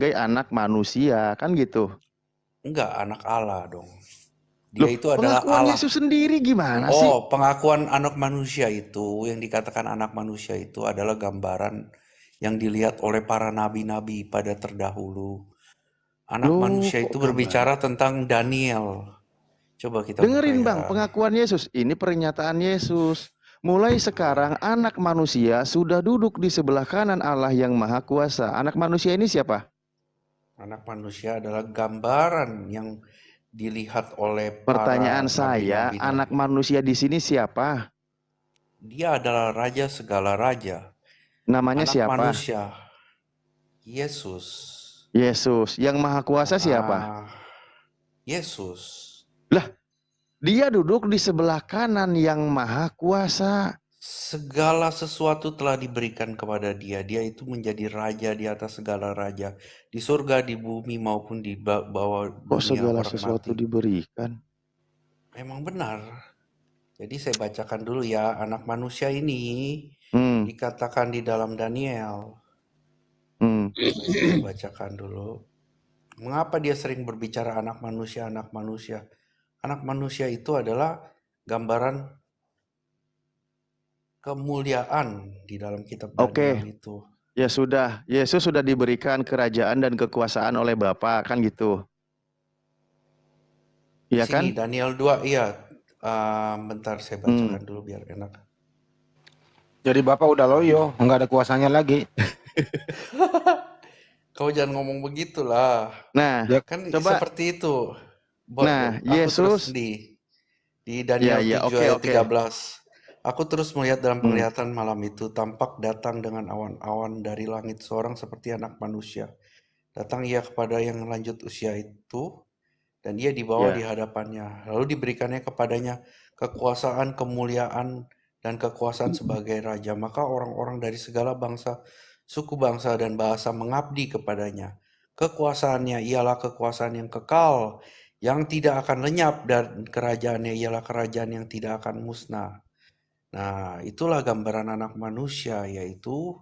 sebagai anak manusia, kan gitu. Enggak, anak Allah dong. Dia Loh, itu adalah pengakuan Allah. Yesus sendiri gimana sih? Oh, pengakuan anak manusia itu, yang dikatakan anak manusia itu adalah gambaran yang dilihat oleh para nabi-nabi pada terdahulu. Anak Loh, manusia kok itu gambar? berbicara tentang Daniel. Coba kita buka Dengerin Bang, ya. pengakuan Yesus. Ini pernyataan Yesus. Mulai sekarang anak manusia sudah duduk di sebelah kanan Allah yang Maha Kuasa. Anak manusia ini siapa? Anak manusia adalah gambaran yang dilihat oleh para Pertanyaan saya, nabi-nabi. anak manusia di sini siapa? Dia adalah raja segala raja. Namanya Anak siapa? manusia, Yesus. Yesus. Yang Maha Kuasa siapa? Ah, Yesus. Lah, dia duduk di sebelah kanan yang Maha Kuasa. Segala sesuatu telah diberikan kepada dia. Dia itu menjadi raja di atas segala raja. Di surga, di bumi, maupun di bawah Kok dunia segala orang sesuatu mati. diberikan? Memang benar. Jadi saya bacakan dulu ya. Anak manusia ini Hmm, dikatakan di dalam Daniel. hmm. Saya bacakan dulu. Mengapa dia sering berbicara anak manusia, anak manusia? Anak manusia itu adalah gambaran kemuliaan di dalam kitab Daniel Oke, itu. ya sudah. Yesus sudah diberikan kerajaan dan kekuasaan oleh Bapa, kan gitu. Di Iya sini kan? Daniel 2, iya. Bentar saya Hmm. bacakan dulu biar enak. Jadi Bapak udah loyo, nggak ada kuasanya lagi. Kau jangan ngomong begitulah. Nah, Ya, Kan coba. seperti itu. Nah, Aku terus Yesus. di Ya, Daniel ya, 7 oke, ayat oke. 13. Aku terus melihat dalam Hmm. penglihatan malam itu tampak datang dengan awan-awan dari langit seorang seperti anak manusia. Datang ia kepada yang lanjut usia itu dan ia dibawa di Ya. hadapannya. Lalu diberikannya kepadanya kekuasaan, kemuliaan, dan kekuasaan sebagai raja. Maka orang-orang dari segala bangsa, suku bangsa, dan bahasa mengabdi kepadanya. Kekuasaannya ialah kekuasaan yang kekal, yang tidak akan lenyap, dan kerajaannya ialah kerajaan yang tidak akan musnah. Nah, itulah gambaran anak manusia, yaitu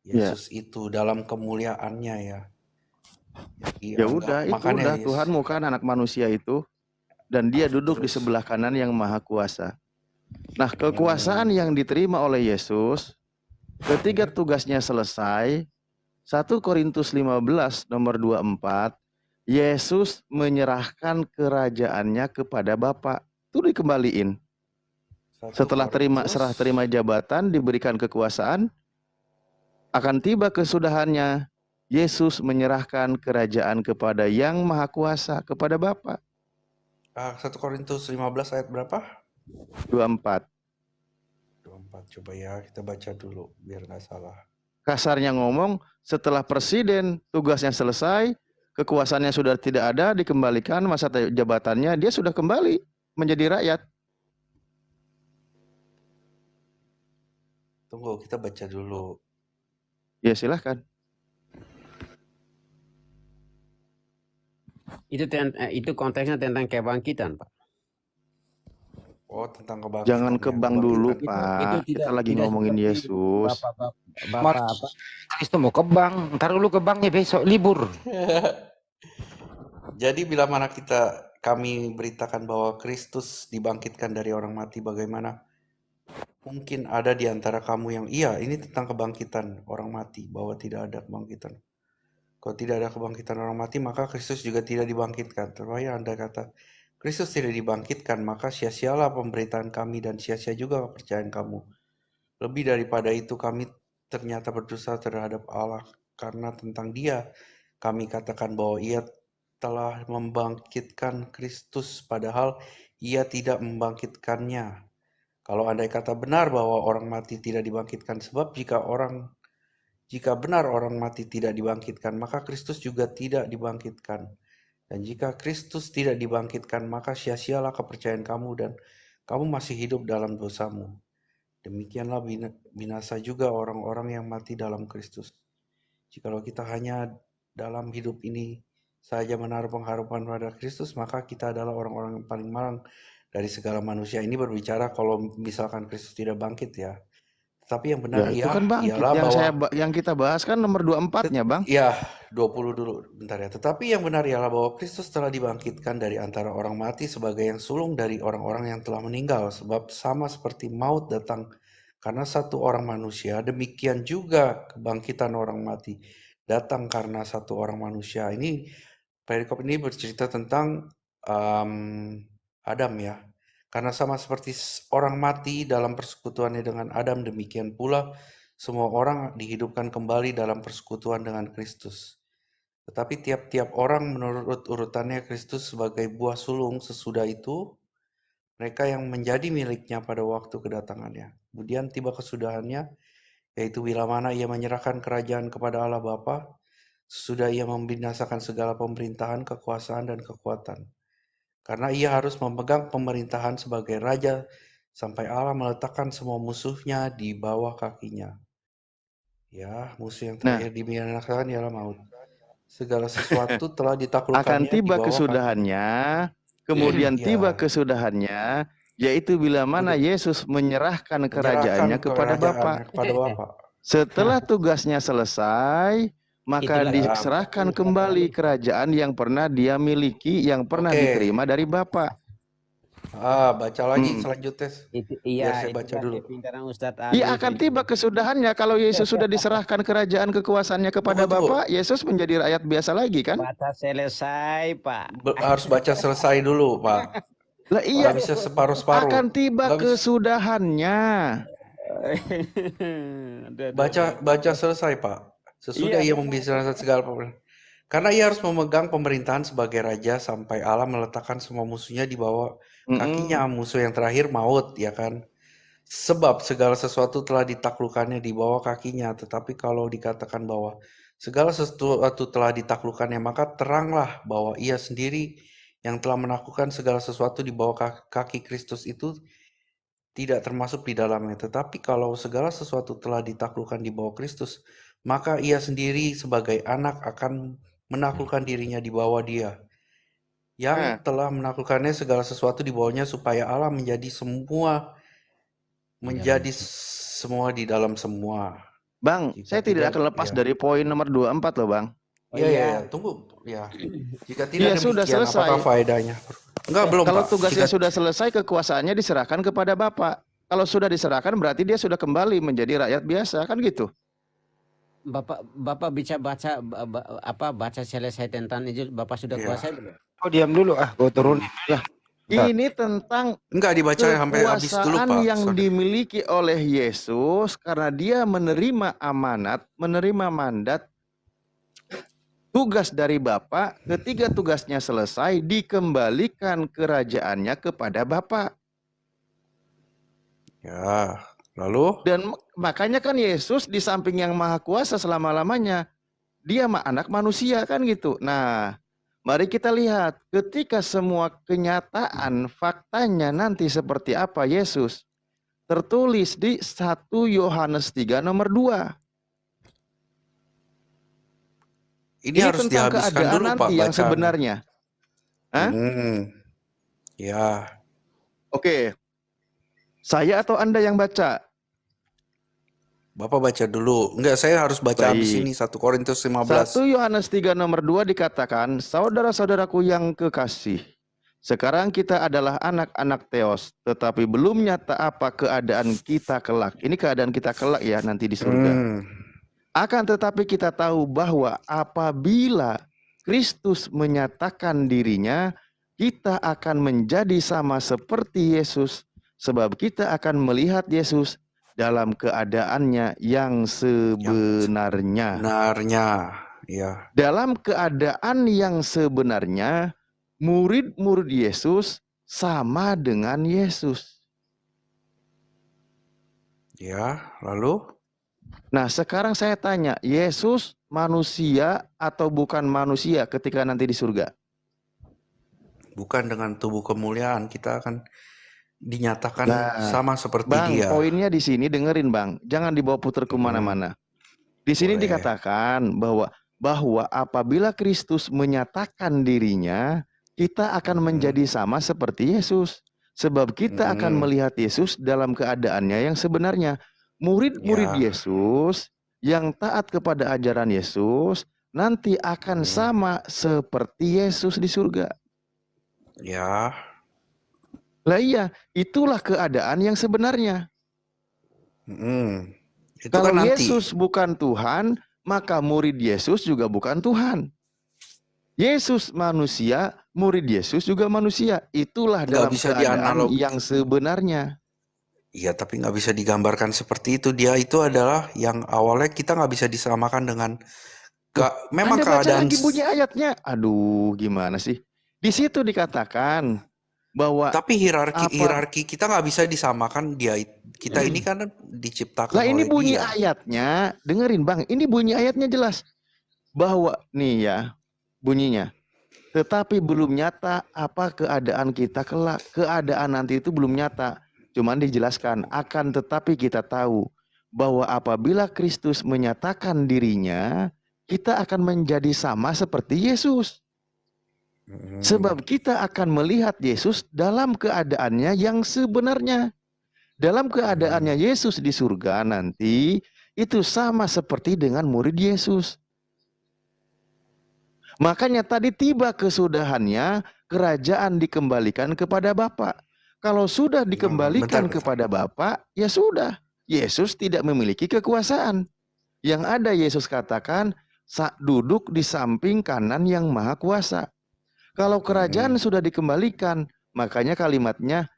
Ya. Yesus itu dalam kemuliaannya ya. Jadi Ya udah, itu makanya udah Yesus. Tuhanmu kan anak manusia itu, dan dia duduk di Terus, sebelah kanan yang Maha Kuasa. Nah, kekuasaan hmm, yang diterima oleh Yesus ketika tugasnya selesai, 1 Korintus 15 nomor 24, Yesus menyerahkan kerajaannya kepada Bapa. Itu dikembaliin. 1 Setelah Korintus. serah terima jabatan, diberikan kekuasaan, akan tiba kesudahannya. Yesus menyerahkan kerajaan kepada Yang Maha Kuasa, kepada Bapa. 1 Korintus 15 ayat berapa? 24. 24, coba ya kita baca dulu biar nggak salah. Kasarnya ngomong, setelah presiden tugasnya selesai, kekuasaannya sudah tidak ada, dikembalikan masa jabatannya, dia sudah kembali menjadi rakyat. Tunggu, kita baca dulu. Ya silahkan. Itu konteksnya tentang kebangkitan, Pak. Oh, tentang kebangkitan Jangan ya. ke bank dulu, Itu Pak. Kita lagi tidak ngomongin seperti Yesus. Bapak apa? itu mau ke bank, ntar dulu ke banknya besok libur. Jadi bila mana kami beritakan bahwa Kristus dibangkitkan dari orang mati, bagaimana mungkin ada di antara kamu yang iya, ini tentang kebangkitan orang mati, bahwa tidak ada kebangkitan. Kalau tidak ada kebangkitan orang mati, maka Kristus juga tidak dibangkitkan. Terpaya Anda kata, Kristus tidak dibangkitkan, maka sia-sialah pemberitaan kami dan sia-sia juga kepercayaan kamu. Lebih daripada itu, kami ternyata berdosa terhadap Allah, karena tentang Dia kami katakan bahwa Ia telah membangkitkan Kristus, padahal Ia tidak membangkitkannya. Kalau andai kata benar bahwa orang mati tidak dibangkitkan, sebab jika benar orang mati tidak dibangkitkan, maka Kristus juga tidak dibangkitkan. Dan jika Kristus tidak dibangkitkan, maka sia-sialah kepercayaan kamu dan kamu masih hidup dalam dosamu. Demikianlah binasa juga orang-orang yang mati dalam Kristus. Jikalau kita hanya dalam hidup ini saja menaruh pengharapan pada Kristus, maka kita adalah orang-orang yang paling malang dari segala manusia. Ini berbicara kalau misalkan Kristus tidak bangkit ya. Tapi yang benar Ya itu kan bangkit. ialah bahwa Yang kita bahas kan nomor 24-nya, Bang. ya 20 dulu bentar ya. Tetapi yang benar ialah bahwa Kristus telah dibangkitkan dari antara orang mati sebagai yang sulung dari orang-orang yang telah meninggal. Sebab sama seperti maut datang karena satu orang manusia, demikian juga kebangkitan orang mati datang karena satu orang manusia. Ini perikop ini bercerita tentang Adam ya. Karena sama seperti orang mati dalam persekutuannya dengan Adam, demikian pula semua orang dihidupkan kembali dalam persekutuan dengan Kristus. Tetapi tiap-tiap orang menurut urutannya Kristus sebagai buah sulung, sesudah itu mereka yang menjadi miliknya pada waktu kedatangannya. Kemudian tiba kesudahannya, yaitu bila mana ia menyerahkan kerajaan kepada Allah Bapa, sesudah ia membinasakan segala pemerintahan, kekuasaan, dan kekuatan. Karena ia harus memegang pemerintahan sebagai raja sampai Allah meletakkan semua musuhnya di bawah kakinya. Ya, musuh yang terakhir dibinasakan ialah maut. Segala sesuatu telah ditaklukkannya Akan di tiba bawah kesudahannya, kemudian tiba Ya. kesudahannya, yaitu bila mana Yesus menyerahkan kerajaannya kepada Bapa. Setelah tugasnya selesai, maka Itulah diserahkan kembali kerajaan yang pernah dia miliki, yang pernah Oke. diterima dari Bapa. Baca lagi selanjutnya. itu Biar saya itu baca kan dulu. kepintaran Ustadz Ali. Ia akan tiba kesudahannya kalau Yesus sudah diserahkan kerajaan kekuasaannya kepada Tunggu. Bapa, Yesus menjadi rakyat biasa lagi kan? Baca selesai, Pak. Harus baca selesai dulu, Pak. Lah iya, Nggak bisa separuh-separuh. akan tiba Nggak bisa. kesudahannya. Baca selesai, Pak. Sesudah ia membicarakan segala pemerintahan. Karena ia harus memegang pemerintahan sebagai raja sampai Allah meletakkan semua musuhnya di bawah kakinya. Musuh yang terakhir maut, ya kan? Sebab segala sesuatu telah ditaklukkannya di bawah kakinya. Tetapi kalau dikatakan bahwa segala sesuatu telah ditaklukkannya, maka teranglah bahwa ia sendiri yang telah menaklukkan segala sesuatu di bawah kaki Kristus itu tidak termasuk di dalamnya. Tetapi kalau segala sesuatu telah ditaklukkan di bawah Kristus, maka ia sendiri sebagai anak akan menaklukkan dirinya di bawah dia. Yang telah menaklukkannya segala sesuatu di bawahnya supaya Allah menjadi semua di dalam semua. Bang, Jika saya tidak akan lepas ya. dari poin nomor 24 loh, Bang. Iya, tunggu. Ya. Jika tidak sudah demikian, selesai. apakah faedahnya? Enggak, belum, Kalau Pak. tugasnya sudah selesai, kekuasaannya diserahkan kepada Bapak. Kalau sudah diserahkan, berarti dia sudah kembali menjadi rakyat biasa, kan gitu? Bapak bisa baca baca selesai tentang itu, Bapak sudah Iya. kuasai belum? Oh diam dulu gue turun. Ini tentang Enggak dibaca sampai habis dulu, kekuasaan Pak. yang dimiliki oleh Yesus karena dia menerima amanat, menerima mandat, tugas dari Bapa. Ketika tugasnya selesai, dikembalikan kerajaannya kepada Bapa. Ya, lalu? Dan makanya kan Yesus di samping yang maha kuasa selama-lamanya, dia anak manusia kan gitu. Nah, mari kita lihat ketika semua kenyataan faktanya nanti seperti apa Yesus tertulis di 1 Yohanes 3 nomor 2. Ini harus tentang dihabiskan keadaan dulu, Pak, nanti yang bacaan. sebenarnya. Hah? Ya. Oke. Saya atau Anda yang baca? Bapak baca dulu. Enggak, saya harus baca habis ini 1 Korintus 15. 1 Yohanes 3 nomor 2 dikatakan, saudara-saudaraku yang kekasih, sekarang kita adalah anak-anak Theos, tetapi belum nyata apa keadaan kita kelak. Ini keadaan kita kelak ya nanti di surga. Akan tetapi kita tahu bahwa apabila Kristus menyatakan dirinya, kita akan menjadi sama seperti Yesus, sebab kita akan melihat Yesus dalam keadaannya yang sebenarnya. Ya. Dalam keadaan yang sebenarnya, murid-murid Yesus sama dengan Yesus. Ya, lalu? Nah, sekarang saya tanya, Yesus manusia atau bukan manusia ketika nanti di surga? Bukan, dengan tubuh kemuliaan kita akan dinyatakan sama seperti dia. Bang, poinnya di sini dengerin, Bang. Jangan dibawa putar kemana-mana. Di sini dikatakan bahwa apabila Kristus menyatakan dirinya, kita akan menjadi sama seperti Yesus. Sebab kita akan melihat Yesus dalam keadaannya yang sebenarnya. Murid-murid Ya. Yesus yang taat kepada ajaran Yesus nanti akan sama seperti Yesus di surga. Ya. Lah iya, itulah keadaan yang sebenarnya. Itu Kalau kan nanti. Yesus bukan Tuhan, maka murid Yesus juga bukan Tuhan. Yesus manusia, murid Yesus juga manusia. Itulah Nggak dalam bisa keadaan dianalog. yang sebenarnya. Iya, tapi nggak bisa digambarkan seperti itu. Dia itu adalah yang awalnya kita nggak bisa disamakan dengan memang Anda baca keadaan. lagi bunyi ayatnya. Aduh, gimana sih? Di situ dikatakan bahwa Tapi hierarki apa? kita nggak bisa disamakan dia. Kita ini kan diciptakan Lah ini oleh bunyi dia. ayatnya. Dengerin Bang, ini bunyi ayatnya jelas. Bahwa nih ya, bunyinya. Tetapi belum nyata apa keadaan kita kelak. Keadaan nanti itu belum nyata. Cuman dijelaskan, akan tetapi kita tahu bahwa apabila Kristus menyatakan dirinya, kita akan menjadi sama seperti Yesus. Sebab kita akan melihat Yesus dalam keadaannya yang sebenarnya. Dalam keadaannya Yesus di surga nanti, itu sama seperti dengan murid Yesus. Makanya tadi tiba kesudahannya, kerajaan dikembalikan kepada Bapa. Kalau sudah dikembalikan Bentar. kepada Bapa, ya sudah. Yesus tidak memiliki kekuasaan. Yang ada Yesus katakan, duduk di samping kanan yang maha kuasa. Kalau kerajaan sudah dikembalikan, makanya kalimatnya,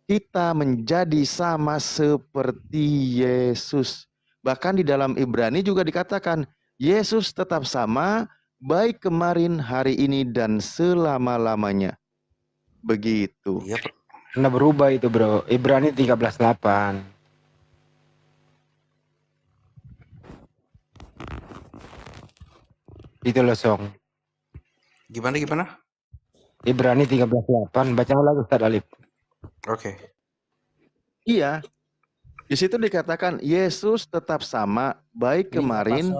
kita menjadi sama seperti Yesus. Bahkan di dalam Ibrani juga dikatakan, Yesus tetap sama, baik kemarin, hari ini, dan selama-lamanya. Begitu. Iya, Karena berubah itu bro. Ibrani 13:8. Itu loh Song. Gimana? Ibrani 13:8. Baca lagi Ustaz Alif. Oke. Iya. Di situ dikatakan Yesus tetap sama, baik kemarin,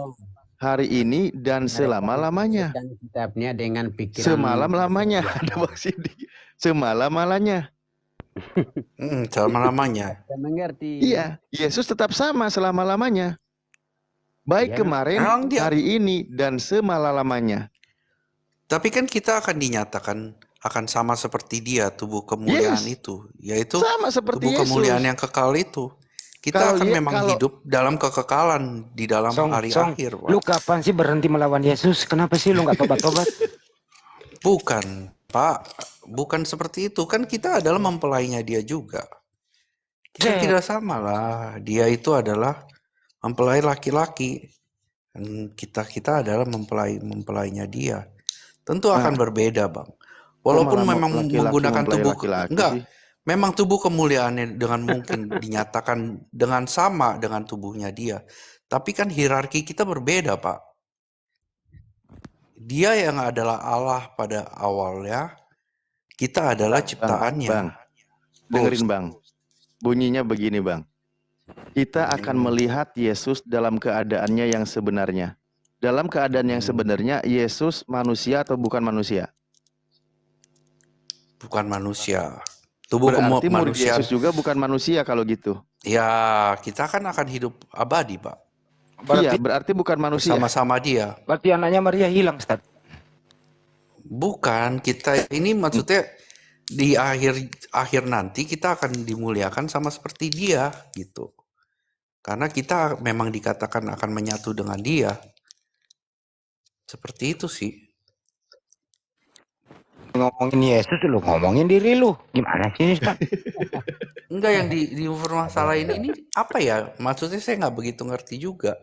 hari ini, dan selama-lamanya. Dan kitabnya dengan pikiran Semalam-lamanya. Ada maksud semalam-lamanya. Selama-lamanya. Saya mengerti. Iya, Yesus tetap sama selama-lamanya. Baik Iya. kemarin, Emang dia- hari ini, dan semala-lamanya. Tapi kan kita akan dinyatakan akan sama seperti dia, tubuh kemuliaan Yes. itu, yaitu Sama seperti tubuh Yesus. kemuliaan yang kekal itu. Kita Kalau akan ye- memang kalau- hidup dalam kekekalan di dalam hari akhir, Pak. Lu kapan sih berhenti melawan Yesus? Kenapa sih lu nggak tobat-tobat? Bukan, Pak. Bukan seperti itu. Kan kita adalah mempelainya dia juga. Kita Zek. tidak sama lah. Dia itu adalah mempelai laki-laki. Dan kita adalah mempelainya dia. Tentu akan berbeda, Bang. Walaupun malah memang laki-laki menggunakan mempelai tubuh laki-laki enggak. sih? Memang tubuh kemuliaannya dengan mungkin dinyatakan dengan sama dengan tubuhnya dia. Tapi kan hierarki kita berbeda, Pak. Dia yang adalah Allah pada awalnya, kita adalah ciptaannya. Bang, dengerin Bang. Bunyinya begini Bang. Kita akan melihat Yesus dalam keadaannya yang sebenarnya. Dalam keadaan yang sebenarnya, Yesus manusia atau bukan manusia? Bukan manusia. Tubuh Berarti murid kemanusiaan. Yesus juga bukan manusia kalau gitu. Ya, kita kan akan hidup abadi, Pak. Iya, berarti bukan manusia. Bersama-sama dia. Berarti anaknya Maria hilang, Ustaz. Bukan, kita ini maksudnya di akhir nanti kita akan dimuliakan sama seperti dia gitu. Karena kita memang dikatakan akan menyatu dengan dia. Seperti itu sih. Ngomongin Yesus lu, ngomongin diri lu. Gimana sih, Ustaz? Enggak, yang di permasalahan ini apa ya? Maksudnya saya nggak begitu ngerti juga.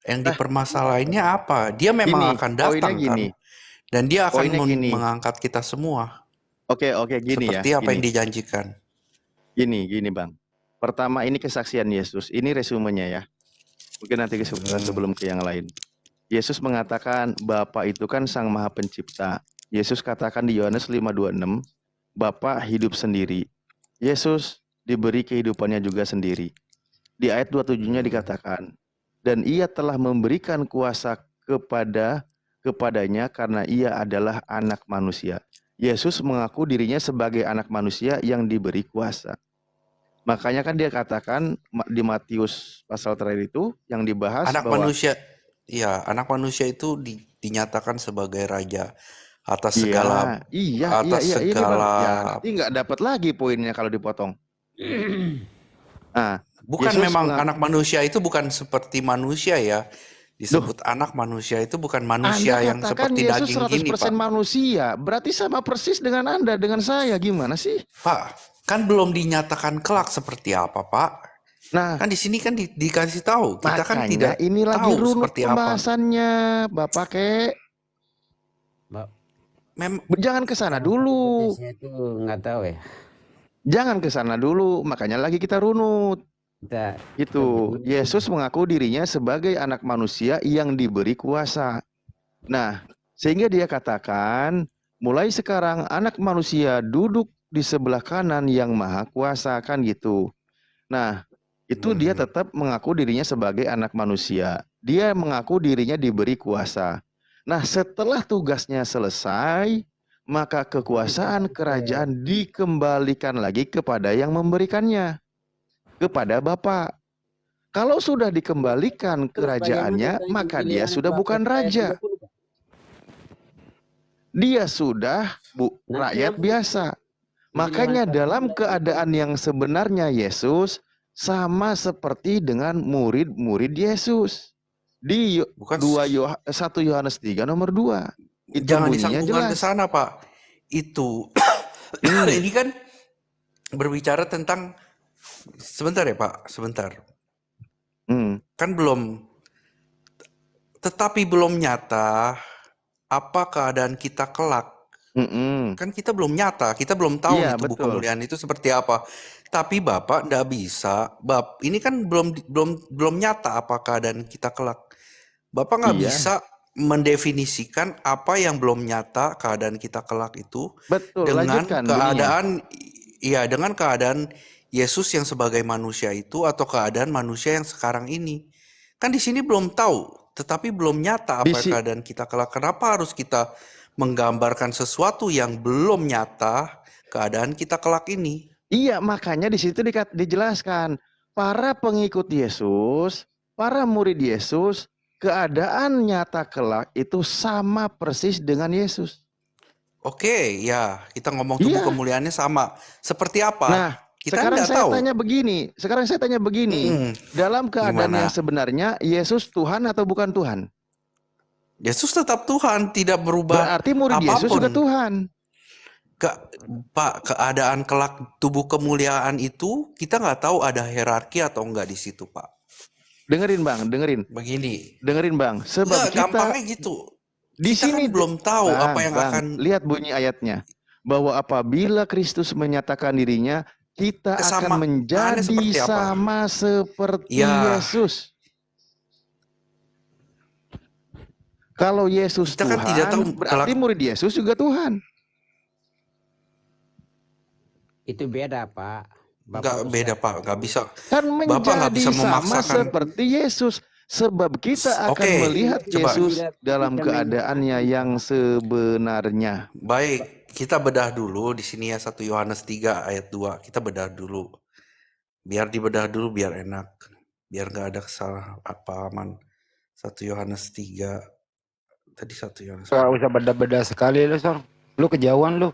Yang dipermasalahannya apa? Dia memang akan datang kan. Dan dia akan mengangkat kita semua. Oke, gini seperti ya. apa yang dijanjikan. Gini Bang. Pertama ini kesaksian Yesus. Ini resumenya ya. Mungkin nanti sebelum ke yang lain. Yesus mengatakan Bapa itu kan Sang Maha Pencipta. Yesus katakan di Yohanes 5:26, Bapa hidup sendiri. Yesus diberi kehidupannya juga sendiri. Di ayat 27-nya dikatakan, dan ia telah memberikan kuasa kepadanya karena ia adalah anak manusia. Yesus mengaku dirinya sebagai anak manusia yang diberi kuasa. Makanya kan dia katakan di Matius pasal terakhir itu yang dibahas Anak bahwa manusia, ya, anak manusia itu dinyatakan sebagai raja atas iya, segala iya ini Bang. Ya segala. nanti nggak dapat lagi poinnya kalau dipotong. Nah, Bukan Yesus memang mengaku, anak manusia itu bukan seperti manusia ya. loh, Disebut anak manusia itu bukan Anda manusia yang katakan seperti Yesus daging gini, 100% Pak. manusia, berarti sama persis dengan Anda, dengan saya, gimana sih? Pak, kan belum dinyatakan kelak seperti apa, Pak. Nah, Kan di sini kan dikasih tahu. Kita kan makanya tidak ini lagi tahu runut seperti apa. pembahasannya, Bapak Kek. Ba- Jangan ke sana Kalau dulu. saya itu nggak tahu ya. Jangan ke sana dulu, makanya lagi kita runut. Kita Itu begini. Yesus mengaku dirinya sebagai anak manusia yang diberi kuasa. Nah, sehingga dia katakan, mulai sekarang anak manusia duduk di sebelah kanan yang maha kuasa, kan gitu. Nah, itu dia tetap mengaku dirinya sebagai anak manusia. Dia mengaku dirinya diberi kuasa. Nah, setelah tugasnya selesai, maka kekuasaan kerajaan dikembalikan lagi kepada yang memberikannya, kepada Bapa. Kalau sudah dikembalikan Terus bagaimana kerajaannya, dengan maka dia pilihan sudah Bapak bukan ayat raja. 30, Pak? Dia sudah Nanti rakyat yang biasa. Makanya dalam keadaan yang sebenarnya Yesus sama seperti dengan murid-murid Yesus. Di Bukan 1 Yohanes 3 nomor 2. Itu jangan bunyinya disambungkan ke jelas. sana, Pak. Itu ini kan berbicara tentang sebentar ya, Pak, sebentar. Kan belum, tetapi belum nyata apa keadaan kita kelak. Kan kita belum nyata, kita belum tahu Iya, nih tubuh betul. kemuliaan itu seperti apa. Tapi Bapak ndak bisa, ini kan belum nyata apa keadaan kita kelak. Bapak nggak Iya, bisa mendefinisikan apa yang belum nyata keadaan kita kelak itu betul. dengan Lanjutkan bunyinya. dengan keadaan Yesus yang sebagai manusia itu atau keadaan manusia yang sekarang ini. Kan di sini belum tahu, tetapi belum nyata apa keadaan kita kelak. Kenapa harus kita menggambarkan sesuatu yang belum nyata keadaan kita kelak ini? Iya, makanya di situ dijelaskan para pengikut Yesus, para murid Yesus, keadaan nyata kelak itu sama persis dengan Yesus. Oke, ya, kita ngomong tubuh kemuliaannya sama. Seperti apa? Nah, kita sekarang nggak saya tahu. tanya begini. Dalam keadaan Gimana? yang sebenarnya, Yesus Tuhan atau bukan Tuhan? Yesus tetap Tuhan, tidak berubah. Berarti murid apapun. Yesus juga Tuhan. Pak, keadaan kelak tubuh kemuliaan itu kita nggak tahu ada hierarki atau enggak di situ, Pak. Dengerin Bang, dengerin. Begini. Dengerin Bang, sebab Nggak, kita gampangnya gitu. di Kita sini kan belum tahu Bang, apa yang Bang, akan lihat bunyi ayatnya. Bahwa apabila Kristus menyatakan dirinya, kita akan menjadi seperti apa? sama seperti Ya. Yesus. Kalau Yesus Kita Tuhan, kan tidak tahu berarti murid Yesus juga Tuhan. Itu beda, Pak. Nggak beda, Pak. Nggak bisa. Kan Bapak nggak bisa menjadi sama memaksakan. seperti Yesus. Sebab kita akan melihat coba. Yesus dalam keadaannya yang sebenarnya. Baik, kita bedah dulu di sini ya 1 Yohanes 3 ayat 2. Kita bedah dulu. Biar dibedah dulu biar enak. Biar nggak ada kesalahpahaman. 1 Yohanes 3. Tadi 1 Yohanes. Gak usah beda-beda sekali lu, Song. Lu kejauhan lu.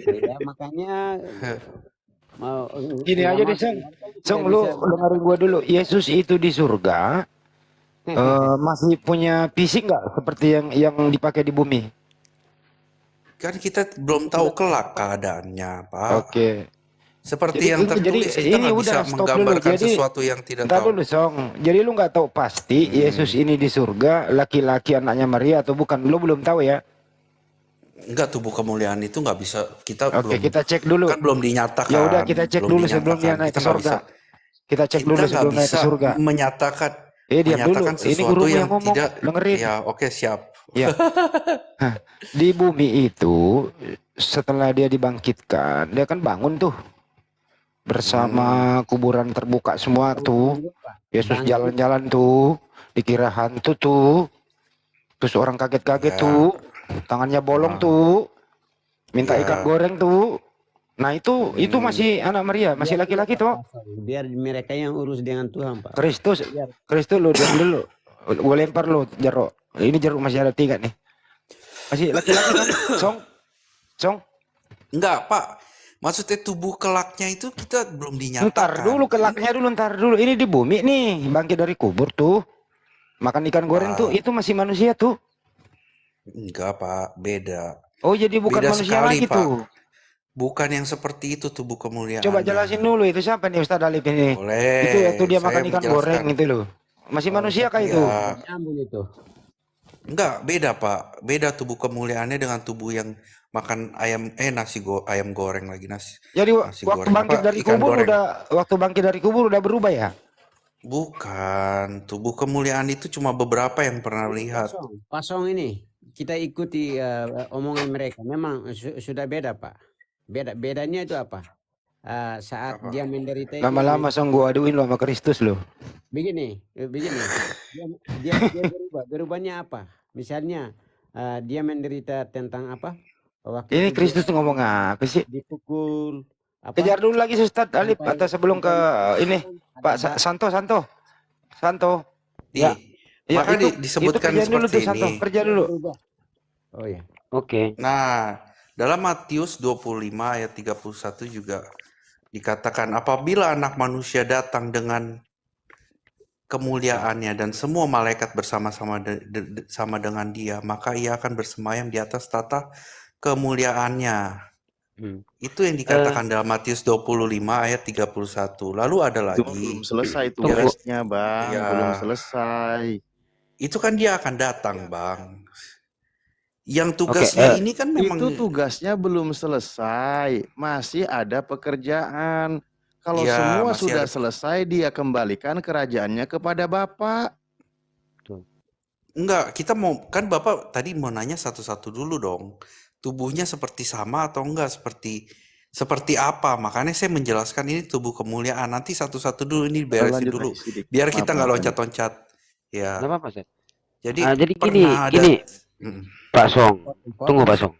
Ya, makanya mau Gini aja deh, Song, lu dengerin gua dulu. Yesus itu di surga masih punya fisik nggak seperti yang dipakai di bumi? Kan kita belum tahu kelak keadaannya, Pak. Oke. Seperti yang tertulis, kita nggak bisa menggambarkan sesuatu yang tidak tahu. Dulu, Song. Jadi lu nggak tahu pasti Yesus ini di surga laki-laki anaknya Maria atau bukan? Lu belum tahu ya? Enggak, tubuh kemuliaan itu nggak bisa kita belum. Kita cek dulu. Kan belum dinyatakan. Ya udah kita cek dulu sebelum dia naik ke surga. Kita cek dulu sebelum naik ke surga. Menyatakan diam dulu. Ini guru yang ngomong. Tidak, dengerin. Ya, oke, siap. Ya. Di bumi itu setelah dia dibangkitkan, dia kan bangun tuh bersama kuburan terbuka semua tuh. Yesus jalan-jalan tuh, dikira hantu tuh. Terus orang kaget-kaget tuh. Tangannya bolong tuh, minta ikan goreng tuh. Nah itu masih anak Maria, masih Biar laki-laki mereka, toh. Pastor. Biar mereka yang urus dengan Tuhan, Pak. Kristus, Biar Kristus lo diam dulu. Gue lempar lo jeruk. Ini jeruk masih ada 3 nih. Masih laki-laki kan? Song. Enggak, Pak. Maksudnya tubuh kelaknya itu kita belum Ntar dinyatakan. dulu kelaknya dulu, ntar dulu. Ini di bumi nih, bangkit dari kubur tuh. Makan ikan goreng tuh, itu masih manusia tuh. Enggak, Pak. Beda. Oh jadi bukan Beda manusia sekali, lagi Pak. tuh. Bukan yang seperti itu tubuh kemuliaan. Coba jelasin dulu itu siapa nih Ustadz Alif ini? Boleh. Itu waktu dia saya makan ikan menjelaskan. goreng itu loh. Masih manusia kah itu? Ya, nyambung itu. enggak, beda, Pak. Beda tubuh kemuliaannya dengan tubuh yang makan ayam ayam goreng lagi nasi. Jadi Nasi waktu goreng. bangkit Apa? dari Ikan kubur goreng. udah berubah ya? Bukan, tubuh kemuliaan itu cuma beberapa yang pernah lihat. Pasong ini kita ikuti omongan mereka. Memang sudah beda, Pak. Bedanya itu apa? Saat Apa? dia menderita itu Lama-lama song gua aduin lo sama Kristus lo. begini. Dia berubah. Berubahnya apa? Misalnya dia menderita tentang apa? Waktu Ini itu Kristus tuh ngomong apa sih? dipukul apa? Kejar dulu lagi Ustadz Alif Sampai- atau sebelum ke ini ada Pak ba- Santo. Nih, Ya, maka itu disebutkan kerja dulu tuh seperti Santo, ini. kerja dulu. berubah. Oh ya. Oke. Nah, dalam Matius 25 ayat 31 juga dikatakan apabila anak manusia datang dengan kemuliaannya dan semua malaikat bersama-sama sama dengan dia, maka ia akan bersemayam di atas tata kemuliaannya. Itu yang dikatakan dalam Matius 25 ayat 31. Lalu ada Itu lagi. belum selesai Tunggu. tugasnya, Bang. Ya. Belum selesai. Itu kan dia akan datang, Bang. Yang tugasnya ini kan memang Itu tugasnya belum selesai. Masih ada pekerjaan. Kalau Ya, semua masih sudah ada- selesai, dia kembalikan kerajaannya kepada Bapak. enggak, kita mau kan Bapak tadi mau nanya satu-satu dulu dong. Tubuhnya seperti sama atau enggak seperti apa? Makanya saya menjelaskan ini tubuh kemuliaan. Nanti satu-satu dulu ini beresin Lanjut dulu. lagi sedikit. Biar kita Maaf, nggak maaf, loncat-loncat. Ya. Enggak apa-apa, Seth. Jadi Jadi pernah ada. gini, Mm. Pak Song. Potong. Tunggu Pak Song.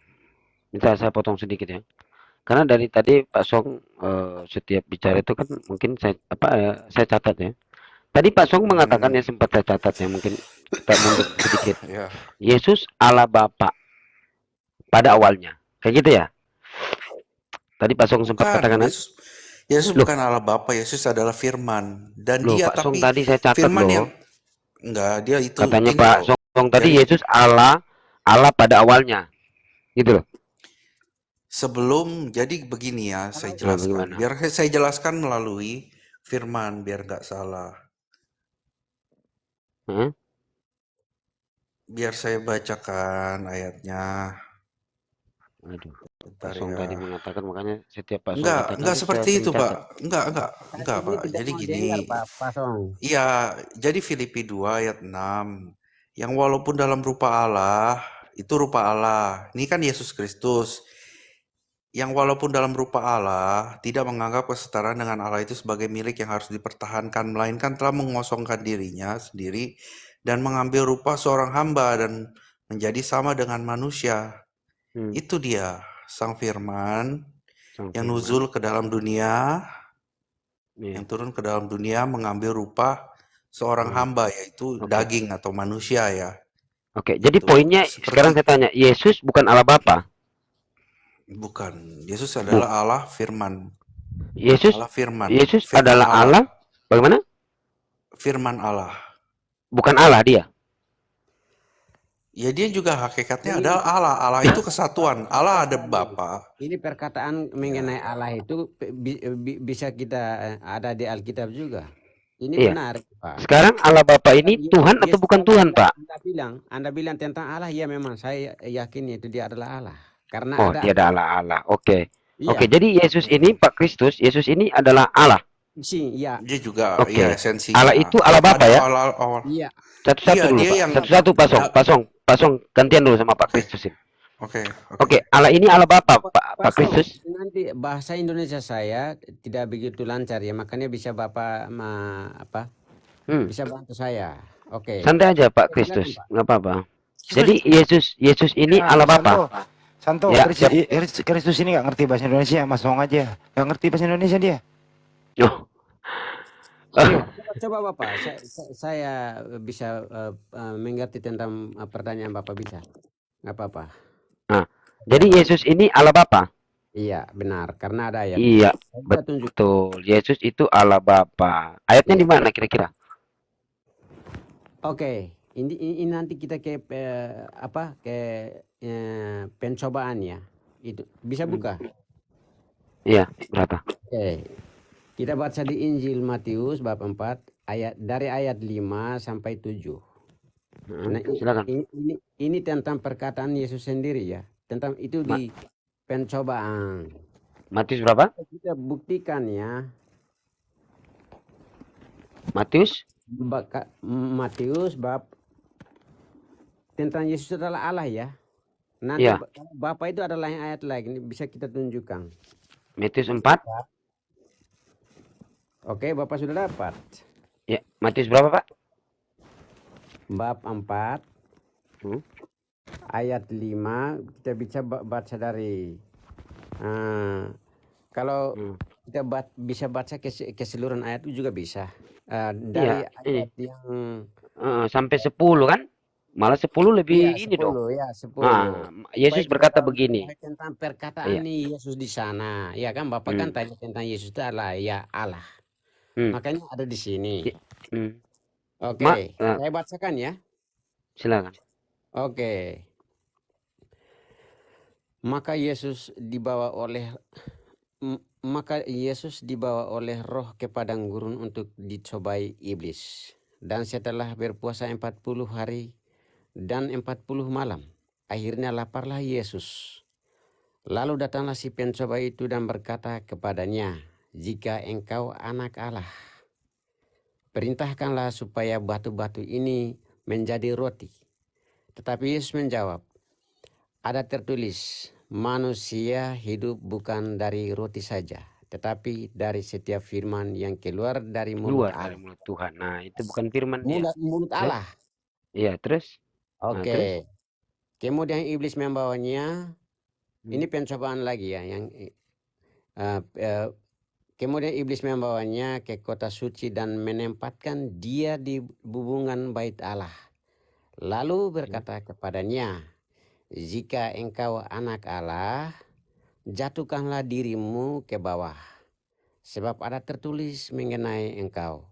Minta saya potong sedikit ya. Karena dari tadi Pak Song setiap bicara itu kan mungkin saya catat ya. Tadi Pak Song mengatakan ya sempat saya catat ya mungkin kita mundur sedikit. Ya. Yesus Allah Bapa pada awalnya. Kayak gitu ya. Tadi Pak Song sempat Bukan, katakan Yesus Loh. bukan Allah Bapa, Yesus adalah firman. Dan loh dia Pak Song tapi tadi saya catat firman loh. yang enggak, dia itu Katanya ini Pak loh. Song tadi Jadi- Yesus Allah pada awalnya. Gitu loh. Sebelum jadi begini ya, saya jelaskan. bagaimana? Biar saya jelaskan melalui firman biar nggak salah. Hah? Biar saya bacakan ayatnya. Aduh, Bentar Pak Song ya. tadi mengatakan makanya setiap Pak Song Enggak katakan seperti saya itu, sering Pak. catat. Enggak, Pak. Jadi gini. Pasong. Iya, jadi Filipi 2 ayat 6. Yang walaupun dalam rupa Allah, itu rupa Allah. Ini kan Yesus Kristus. Yang walaupun dalam rupa Allah, tidak menganggap kesetaraan dengan Allah itu sebagai milik yang harus dipertahankan, melainkan telah mengosongkan dirinya sendiri dan mengambil rupa seorang hamba dan menjadi sama dengan manusia. Itu dia, Sang Firman yang nuzul ke dalam dunia, Iya. yang turun ke dalam dunia mengambil rupa seorang hamba, yaitu Oke. daging atau manusia ya. Oke, jadi Itu poinnya seperti- sekarang saya tanya, Yesus bukan Allah Bapa. Bukan, Yesus adalah Allah Firman. Yesus Allah Firman. Yesus Firman adalah Allah. Bagaimana? Firman Allah. Bukan Allah dia. Ya dia juga hakikatnya adalah Allah. Allah itu kesatuan. Allah ada Bapa. Ini perkataan mengenai Allah itu bisa kita ada di Alkitab juga. Ini Iya. benar, Pak. Sekarang Allah Bapa ini Tuhan atau bukan Tuhan, Pak? Anda bilang tentang Allah, ya memang saya yakin itu dia adalah Allah. Karena Oh, dia adalah Allah. Oke. Iya. Oke, jadi Yesus ini Pak Kristus, Yesus ini adalah Allah. Iya. Dia juga Oke. ya esensinya. Allah itu Allah Bapa Ada ya? Allah. Iya. Satu-satu Iya, dulu, dia Pak. yang- Satu-satu Pak Song, gantian dulu sama Pak Kristus ini. Oke. Oke, Allah ini Allah Bapa, Pak Pastor, Kristus. nanti bahasa Indonesia saya tidak begitu lancar ya, makanya bisa Bapak bisa bantu saya. Oke. Santai aja Pak Silakan, Kristus, Pak. nggak apa-apa. Jadi Yesus ini Allah Bapa. Santo, Ya, siap. Kristus ini nggak ngerti bahasa Indonesia, Mas Hong aja. Nggak ngerti bahasa Indonesia dia. Oh. Serius. Coba Bapak, saya bisa mengerti tentang pertanyaan Bapak bisa. Nggak apa-apa. Nah, jadi Yesus ini Allah Bapa. Iya, benar. Karena ada ayat. Iya, Saya tunjuk. betul. Yesus itu Allah Bapa. Ayatnya Iya. di mana kira-kira? Oke, ini nanti kita ke pencobaan ya. Itu bisa buka. Iya, berapa? Oke. Kita baca di Injil Matius bab 4 dari ayat 5 sampai 7. Nah, Silakan. ini tentang perkataan Yesus sendiri ya. Tentang itu di pencobaan. Matius berapa? Kita buktikan ya. Matius? Matius bab tentang Yesus adalah Allah ya. Nanti Iya. Bapak itu adalah yang ayat lagi. Ini bisa kita tunjukkan. Matius 4? Oke, Bapak sudah dapat. Ya, Matius berapa, Pak? Bab 4 ayat 5 kita bisa baca dari kalau kita bisa baca keseluruhan ayat itu juga bisa. Dari ayat yang sampai 10 kan? Malah 10 lebih iya, ini 10, dong. ya 10. Nah, Yesus Baik, berkata kita begini. tentang perkataan Yesus di sana. Ya kan Bapak kan tanya tentang Yesus itu adalah ya Allah. Makanya ada di sini. Oke, saya bacakan ya. Silakan. Oke. Maka Yesus dibawa oleh Roh ke padang gurun untuk dicobai iblis. Dan setelah berpuasa 40 hari dan 40 malam, akhirnya laparlah Yesus. Lalu datanglah si pencoba itu dan berkata kepadanya, "Jika engkau anak Allah, perintahkanlah supaya batu-batu ini menjadi roti." Tetapi Yesus menjawab, "Ada tertulis, manusia hidup bukan dari roti saja, tetapi dari setiap firman yang keluar dari mulut Keluar dari Allah." mulut Tuhan. Nah, itu bukan firman dia. Mulut Allah. Iya, terus? Oke. terus? Kemudian iblis membawanya. Ini pencobaan lagi ya. Kemudian iblis membawanya ke kota suci dan menempatkan dia di bubungan bait Allah. Lalu berkata kepadanya, "Jika engkau anak Allah, jatuhkanlah dirimu ke bawah. Sebab ada tertulis mengenai engkau.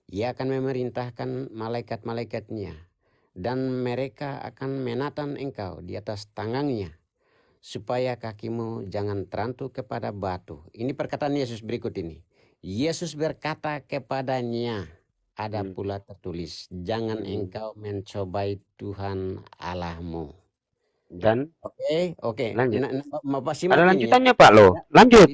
Ia akan memerintahkan malaikat-malaikatnya, dan mereka akan menatang engkau di atas tangannya, supaya kakimu jangan terantuk kepada batu." Ini perkataan Yesus berikut ini. Yesus berkata kepadanya, ada pula tertulis, "Jangan engkau mencobai Tuhan Allahmu." Dan Oke. lanjut. Bapak simak Ada ini lanjutannya, Pak, loh. Lanjut.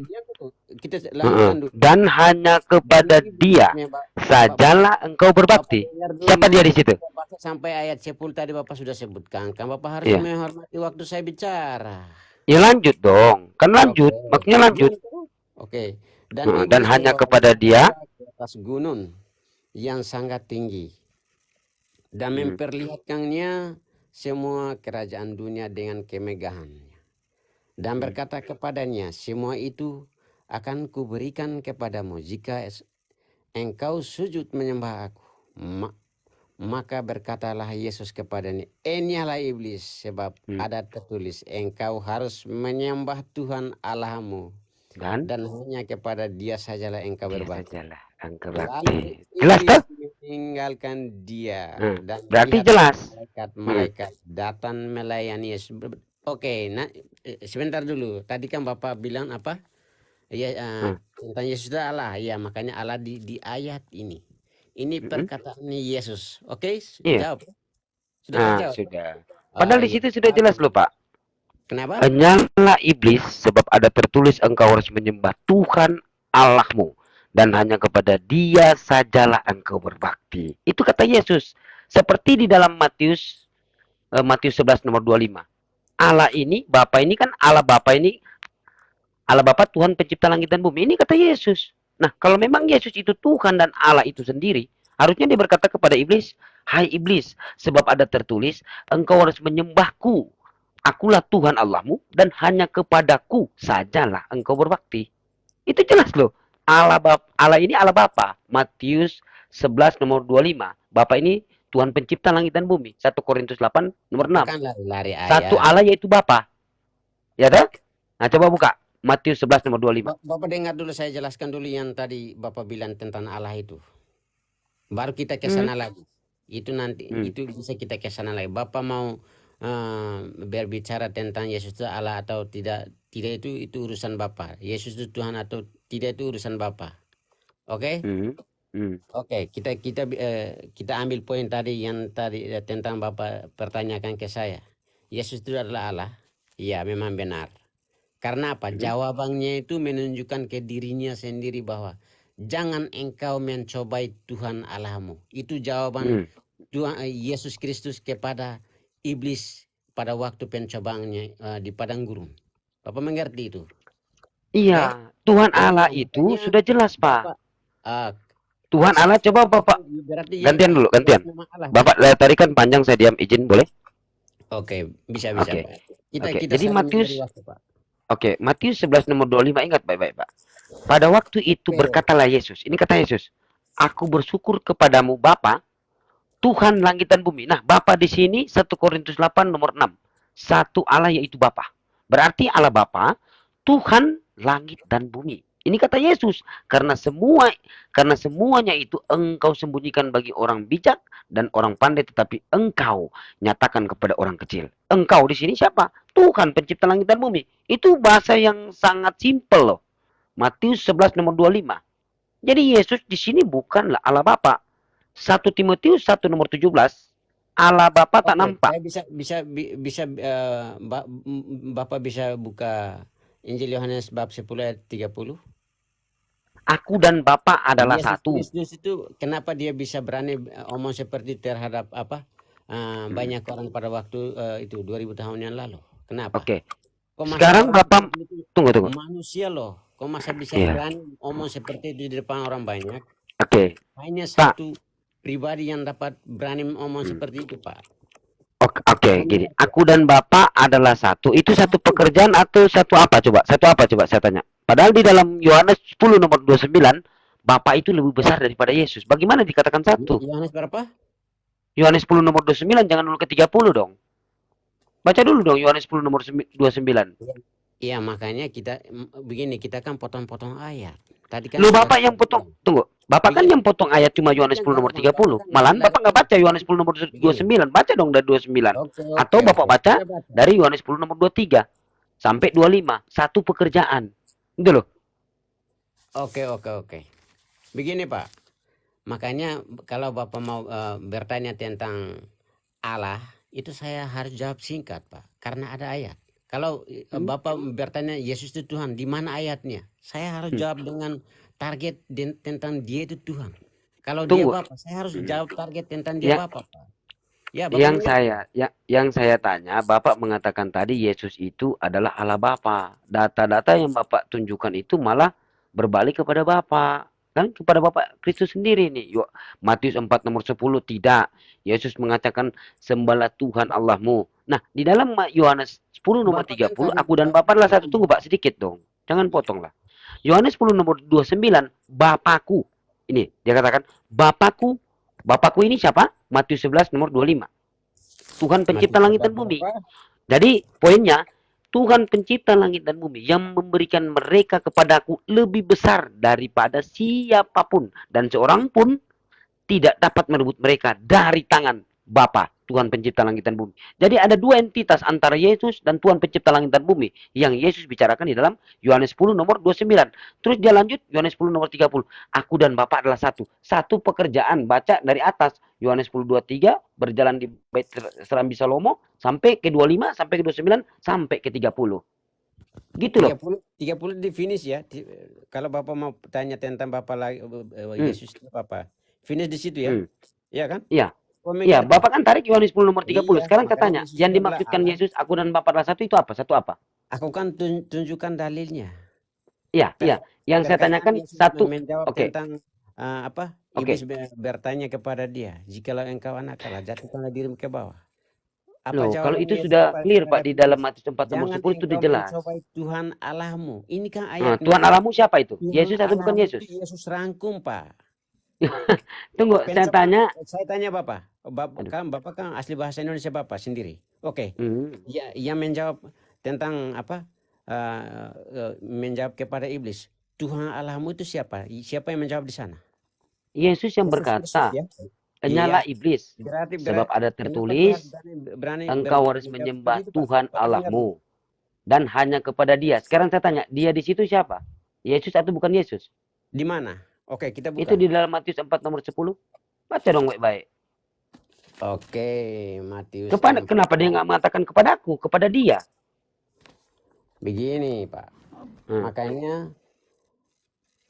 Kita lanjutkan dulu. Dan hanya kepada dia sajalah engkau berbakti. Siapa dia di situ? Sampai ayat 10 tadi Bapak sudah sebutkan. Kan Bapak harus menghormati waktu saya bicara. Ya lanjut dong. Kan lanjut. Maksudnya lanjut. Oke. Dan hanya kepada dia di atas gunung yang sangat tinggi, dan memperlihatkannya semua kerajaan dunia dengan kemegahannya, dan berkata kepadanya, "Semua itu akan kuberikan kepadamu jika engkau sujud menyembah aku." Maka berkatalah Yesus kepadanya, "Enyahlah iblis, sebab ada tertulis, engkau harus menyembah Tuhan Allahmu, dan hanya kepada dia sajalah engkau berbakti." Lalu jelas iblis tuh? meninggalkan dia, dan berarti melihat jelas. malaikat datang melayani Yesus. Oke, nah sebentar dulu. Tadi kan Bapak bilang apa? Ya, tentang Yesus itu Allah. Ya, makanya Allah di ayat ini. Ini perkataan Yesus. Oke, jawab. Sudah jawab. Sudah. Padahal di situ sudah jelas loh, Pak. Kenapa? Enyahlah iblis, sebab ada tertulis engkau harus menyembah Tuhan Allahmu, dan hanya kepada dia sajalah engkau berbakti. Itu kata Yesus. Seperti di dalam Matius 11 nomor 25. Allah ini, Bapa ini kan Allah Bapa ini, Allah Bapa Tuhan pencipta langit dan bumi. Ini kata Yesus. Nah, kalau memang Yesus itu Tuhan dan Allah itu sendiri, harusnya dia berkata kepada iblis, "Hai iblis, sebab ada tertulis, engkau harus menyembahku, Akulah Tuhan Allahmu dan hanya kepadaku sajalah engkau berbakti. Itu jelas loh. Allah ini Allah Bapa. Matius 11 nomor 25. Bapa ini Tuhan pencipta langit dan bumi. 1 Korintus 8 nomor 6. Bukan lari-lari Satu ayat. Allah yaitu Bapa. Ya dah? Nah, coba buka Matius 11 nomor 25. Bapak dengar dulu, saya jelaskan dulu yang tadi Bapak bilang tentang Allah itu. Baru kita ke sana lagi. Itu nanti itu bisa kita ke sana lagi. Bapak mau berbicara tentang Yesus itu Allah atau tidak itu urusan Bapak. Yesus itu Tuhan atau tidak itu urusan Bapak. Oke? Oke, kita ambil poin tadi yang tadi tentang Bapak pertanyakan ke saya. Yesus itu adalah Allah. Ya, memang benar. Karena apa? Jawabannya itu menunjukkan ke dirinya sendiri bahwa jangan engkau mencobai Tuhan Allahmu. Itu jawaban Tuhan Yesus Kristus kepada iblis pada waktu pencobaannya di padang gurun. Bapak mengerti itu? Iya, Tuhan Allah itu makanya sudah jelas, Pak. Bapak, Tuhan Allah, coba Bapak berarti gantian dulu, gantian. Bapak tadi kan panjang, saya diam, izin boleh? Oke, bisa. Oke. Pak. Oke, Kita jadi saling Matius memberi waktu, Pak. Oke, Matius 11 nomor 25, ingat baik-baik, Pak. Pada waktu itu berkatalah Yesus. Ini kata Yesus, aku bersyukur kepadamu Bapa, Tuhan langit dan bumi. Nah, Bapa di sini 1 Korintus 8 nomor 6. Satu Allah yaitu Bapa. Berarti Allah Bapa, Tuhan langit dan bumi. Ini kata Yesus, karena semuanya itu engkau sembunyikan bagi orang bijak dan orang pandai, tetapi engkau nyatakan kepada orang kecil. Engkau di sini siapa? Tuhan pencipta langit dan bumi. Itu bahasa yang sangat simpel loh. Matius 11 nomor 25. Jadi Yesus di sini bukanlah Allah Bapa. 1 Timotius 1 nomor 17. Allah Bapa tak nampak. Saya bisa Bapak bisa buka Injil Yohanes bab 10 ayat 30. Aku dan Bapa adalah Yesus satu. Kristus itu kenapa dia bisa berani omong seperti terhadap banyak orang pada waktu itu 2000 tahun yang lalu. Kenapa? Oke. Kok masa Sekarang orang Bapak itu tunggu. manusia loh. Kok masa bisa Iya. berani omong seperti itu di depan orang banyak? Oke. Hanya Pak. satu pribadi yang dapat berani omong seperti itu, Pak. Oke, gini. Aku dan Bapak adalah satu. Itu satu pekerjaan atau satu apa coba? Satu apa coba saya tanya. Padahal di dalam Yohanes 10 nomor 29, Bapak itu lebih besar daripada Yesus. Bagaimana dikatakan satu? Yohanes berapa? Yohanes 10 nomor 29, jangan dulu ke 30 dong. Baca dulu dong Yohanes 10 nomor 29. Iya, makanya kita begini, kita kan potong-potong ayat. Tadi kan Lu Bapak yang potong. Tunggu. Bapak kan yang potong ayat cuma Yohanes 10 nomor 30. Malahan Bapak nggak baca Yohanes 10 nomor 29. Baca dong dari 29. Atau Bapak baca dari Yohanes 10 nomor 23 sampai 25. Satu pekerjaan. Gitu loh. Oke. Begini, Pak. Makanya kalau Bapak mau bertanya tentang Allah, itu saya harus jawab singkat, Pak. Karena ada ayat. Kalau Bapak bertanya Yesus itu Tuhan, di mana ayatnya? Saya harus jawab dengan target tentang dia itu Tuhan. Kalau dia Bapak, saya harus jawab target tentang dia Bapak, Pak. Ya, Bapak yang saya tanya, Bapak mengatakan tadi Yesus itu adalah Allah Bapa. Data-data yang Bapak tunjukkan itu malah berbalik kepada Bapak. Kan kepada Bapak Kristus sendiri nih. Matius 4 nomor 10 tidak. Yesus mengatakan sembahlah Tuhan Allahmu. Nah, di dalam Yohanes 10 nomor 30, aku dan Bapak adalah satu. Tunggu Pak, sedikit dong. Jangan potong lah. Yohanes 10 nomor 29, Bapakku. Ini, dia katakan, Bapakku. Bapakku ini siapa? Matius 11 nomor 25. Tuhan pencipta langit dan bumi. Jadi, poinnya, Tuhan pencipta langit dan bumi yang memberikan mereka kepadaku lebih besar daripada siapapun. Dan seorang pun tidak dapat merebut mereka dari tangan Bapa, Tuhan pencipta langit dan bumi. Jadi ada dua entitas antara Yesus dan Tuhan pencipta langit dan bumi yang Yesus bicarakan di dalam Yohanes 10 nomor 29. Terus dia lanjut Yohanes 10 nomor 30. Aku dan Bapa adalah satu. Satu pekerjaan, baca dari atas. Yohanes 10 23 berjalan di Bait Serambi Salomo sampai ke 25, sampai ke 29, sampai ke 30. Gitu loh. 30 di finish ya. Kalau Bapak mau tanya tentang Bapak lagi Yesus itu apa? Finish di situ ya. Iya kan? Iya. Iya, Bapak kan tarik Yohanes 10 nomor 30. Iya, Sekarang katanya, Yesus yang adalah dimaksudkan Allah. Yesus, aku dan Bapa adalah satu itu apa? Satu apa? Aku kan tunjukkan dalilnya. Iya. Yang saya tanyakan Yesus satu. menjawab Oke. tentang Oke. Iblis bertanya kepada dia, jikalau engkau anak Allah, jatuhkanlah dirimu ke bawah. Apa Loh, kalau jawaban itu Yesus sudah kepada clear, saudara Pak, di dalam Timotius? Matius 4 nomor Jangan 10 itu udah engkau jelas. mencobai Tuhan Allahmu. Ini kan Nah, Tuhan ayatnya. Allahmu siapa itu? Tuhan Yesus atau bukan Allahmu Yesus? itu Yesus rangkum, Pak. Tunggu, Saya tanya Bapak. Aduh. Bapak kan asli bahasa Indonesia Bapak sendiri. Oke. Hmm. Ya, yang menjawab tentang apa? Menjawab kepada iblis. Tuhan Allahmu itu siapa? Siapa yang menjawab di sana? Yesus yang Yesus Kristus, berkata, ya. nyala Iya. iblis. Sebab ada tertulis, engkau harus menyembah Tuhan Allahmu. Dan hanya kepada dia. Sekarang saya tanya, dia di situ siapa? Yesus atau bukan Yesus? Di mana? Oke, kita buka. Itu di dalam Matius 4 nomor 10. Baca dong baik-baik. Oke, Matius. Kenapa dia nggak mengatakan kepadaku, kepada dia? Begini, Pak. Makanya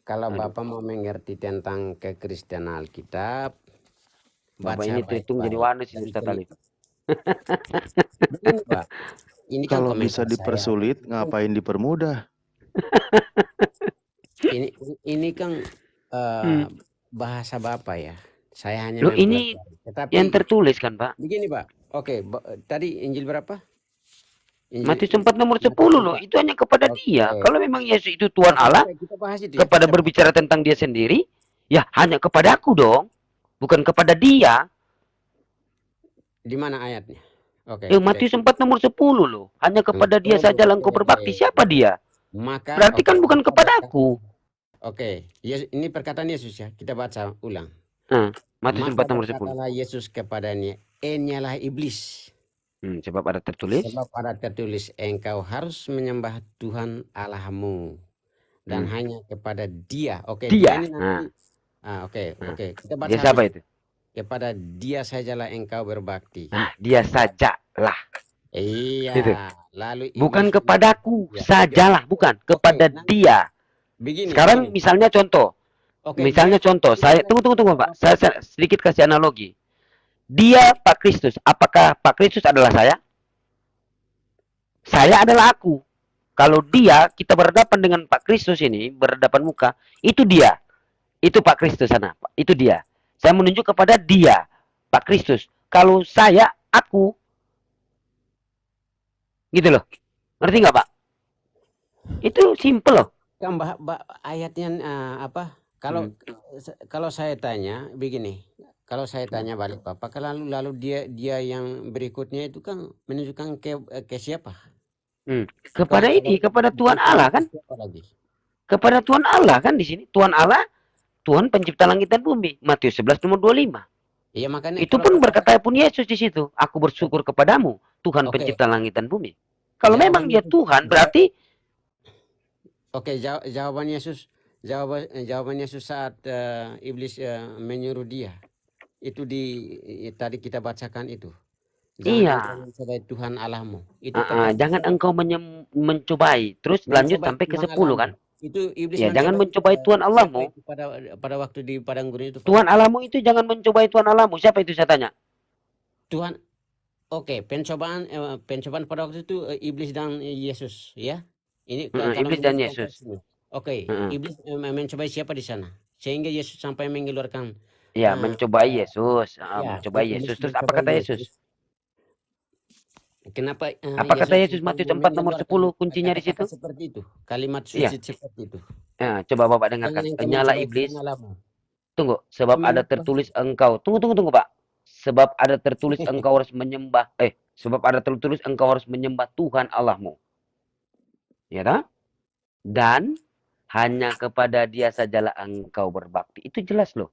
kalau Aduh. Bapak mau mengerti tentang kekristenan Alkitab, Bapak baca ini terhitung jadi wanes ini Ustaz Ali. Begini, Pak. Ini kan Kalau bisa komentar saya. dipersulit, ngapain dipermudah? Ini kan bahasa Bapak ya. Saya hanya Loh, ini mempelajari. Tetapi yang tertulis kan, Pak? begini, Pak. Oke, tadi Injil berapa? Matius 4 nomor 10 loh. Itu hanya kepada dia. Kalau memang Yesus itu Tuhan Allah, Kita bahas itu ya. kepada berbicara tentang dia sendiri, ya hanya kepadaku dong. Bukan kepada dia. Di mana ayatnya? Oke. Matius 4 nomor 10 loh. Hanya kepada dia sajalah engkau berbakti. Siapa dia? Maka Berarti kan bukan kepadaku. Oke. Ini perkataan Yesus ya. Kita baca ulang. Matius 4 nomor 10. Berkatalah Yesus kepadanya, enyalah iblis. Sebab ada tertulis. Sebab ada tertulis, engkau harus menyembah Tuhan Allahmu. Dan hanya kepada dia. Oke. Dia. Ini nanti. Oke. Kita baca. Dia siapa itu? Kepada dia sajalah engkau berbakti. Dia sajalah. Iya. Gitu. Lalu Bukan iblis kepadaku Ya. sajalah, bukan kepada dia. Begini. Sekarang begini. misalnya contoh. Oke, Misalnya contoh, saya tunggu Pak. Saya sedikit kasih analogi. Dia Pak Kristus. Apakah Pak Kristus adalah saya? Saya adalah aku. Kalau dia, kita berhadapan dengan Pak Kristus ini, berhadapan muka, itu dia. Itu Pak Kristus sana, itu dia. Saya menunjuk kepada dia, Pak Kristus. Kalau saya, aku. Gitu loh. Ngerti nggak, Pak? Itu simple loh. Kan ayatnya apa? Kalau saya tanya begini, kalau saya tanya balik Bapak, lalu dia yang berikutnya itu kan menunjukkan ke siapa? Kepada Tuhan Allah kan? Kepada Tuhan Allah kan di sini. Tuhan Allah, Tuhan pencipta langit dan bumi. Matius 11 nomor 25. Iya, makanya itu pun berkata pun Yesus di situ. Aku bersyukur kepadamu, Tuhan pencipta langit dan bumi. Kalau memang dia Tuhan, berarti jawaban Yesus saat iblis menyuruh dia. Itu tadi kita bacakan itu. Jangan mencobai Tuhan Allahmu. Itu jangan engkau mencobai. Terus lanjut sampai ke 10 kan? Itu iblis jangan mencobai Tuhan Allahmu. Pada waktu di padang gurun itu. Tuhan Allahmu itu jangan mencobai Tuhan Allahmu. Siapa itu saya tanya? Tuhan. Oke, pencobaan pada waktu itu iblis dan Yesus, ya. Ini iblis dan Yesus. Oke, iblis mencobai siapa di sana? Sehingga Yesus sampai mengeluarkan. Ya, mencobai Yesus. Mencobai Yesus. Terus apa kata Yesus? Kenapa? Apa kata Yesus Matius 4 nomor 10 kuncinya di situ? Seperti itu. Kalimat suci seperti itu. Coba Bapak dengarkan. Nyala iblis. Tunggu, sebab ada tertulis engkau. Tunggu Pak. Sebab ada tertulis engkau harus menyembah. Sebab ada tertulis engkau harus menyembah Tuhan Allahmu. Ya tak? Dan hanya kepada dia sajalah engkau berbakti. Itu jelas loh.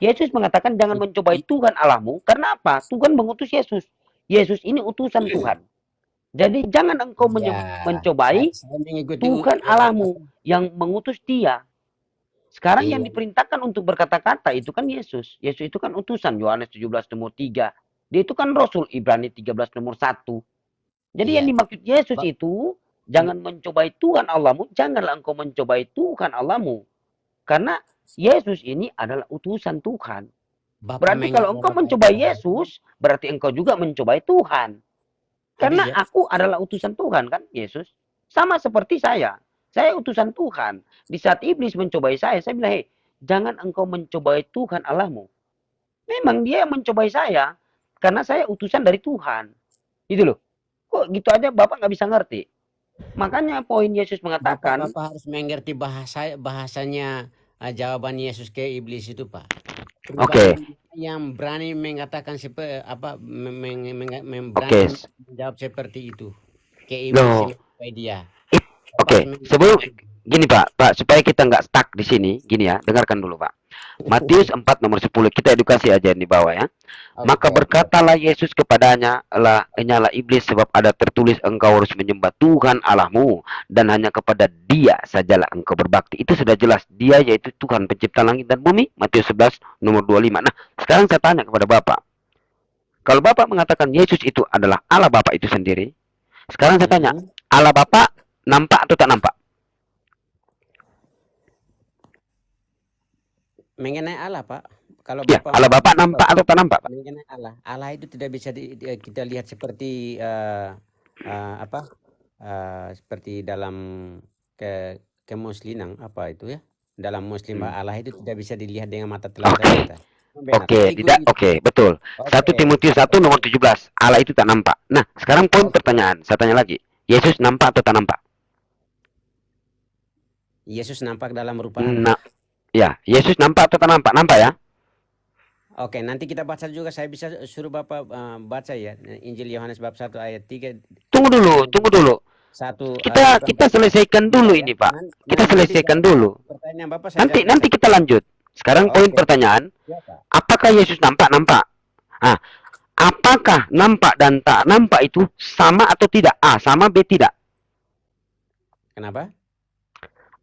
Yesus mengatakan jangan mencobai Tuhan Allahmu. Karena apa? Tuhan mengutus Yesus. Yesus ini utusan Tuhan. Jadi jangan engkau mencobai Tuhan Allahmu yang mengutus dia. Sekarang yang diperintahkan untuk berkata-kata itu kan Yesus. Yesus itu kan utusan. Yohanes 17 nomor 3. Dia itu kan Rasul. Ibrani 13 nomor 1. Jadi yang dimaksud Yesus itu jangan mencobai Tuhan Allahmu. Janganlah engkau mencobai Tuhan Allahmu. Karena Yesus ini adalah utusan Tuhan. Berarti kalau engkau mencobai Yesus, berarti engkau juga mencobai Tuhan. Karena aku adalah utusan Tuhan kan, Yesus. Sama seperti saya. Saya utusan Tuhan. Di saat iblis mencobai saya bilang, jangan engkau mencobai Tuhan Allahmu. Memang dia yang mencobai saya. karena saya utusan dari Tuhan. Gitu loh. Kok gitu aja Bapak nggak bisa ngerti? Makanya poin Yesus mengatakan, Bapak harus mengerti bahasanya jawaban Yesus ke iblis itu, Pak. oke, Pribadi yang berani mengatakan oke, berani menjawab seperti itu ke iblis loh, ini supaya dia. Bapak oke, harus mengerti sebelum itu. gini Pak, supaya kita nggak stuck di sini, gini ya, dengarkan dulu Pak. Matius 4 nomor 10, kita edukasi aja yang di bawah ya. Maka Oke. berkatalah Yesus kepadanya, nyala iblis, sebab ada tertulis engkau harus menyembah Tuhan Allahmu dan hanya kepada Dia sajalah engkau berbakti. Itu sudah jelas, Dia yaitu Tuhan pencipta langit dan bumi. Matius 11 nomor 25. Nah, sekarang saya tanya kepada Bapak. Kalau Bapak mengatakan Yesus itu adalah Allah Bapak itu sendiri, sekarang saya tanya, Allah Bapak nampak atau tak nampak? Mengenai Allah, Pak. Kalau Ya, Allah Bapak nampak atau tak nampak, Pak? mengenai Allah, Allah itu tidak bisa kita lihat seperti seperti dalam kemusliman apa itu ya? Dalam Muslim Allah itu tidak bisa dilihat dengan mata telanjang kita. Benar. Oke, Tapi tidak, oke, betul. 1 Oke. Timotius 1 nomor 17, Allah itu tak nampak. Nah, sekarang poin pertanyaan, saya tanya lagi. Yesus nampak atau tak nampak? Yesus nampak dalam rupa Allah. Nah, ya, Yesus nampak atau tak nampak? Nampak ya? Oke, nanti kita baca juga. Saya bisa suruh Bapak baca ya Injil Yohanes bab 1 ayat 3. Tunggu dulu. Satu Kita selesaikan dulu ini, Pak. Kita selesaikan dulu. Pertanyaan Bapak saya Nanti kita lanjut. Sekarang poin Oke. pertanyaan, Ya, Pak. apakah Yesus nampak? Nampak. Ah, apakah nampak dan tak nampak itu sama atau tidak? A, sama, B, tidak. Kenapa?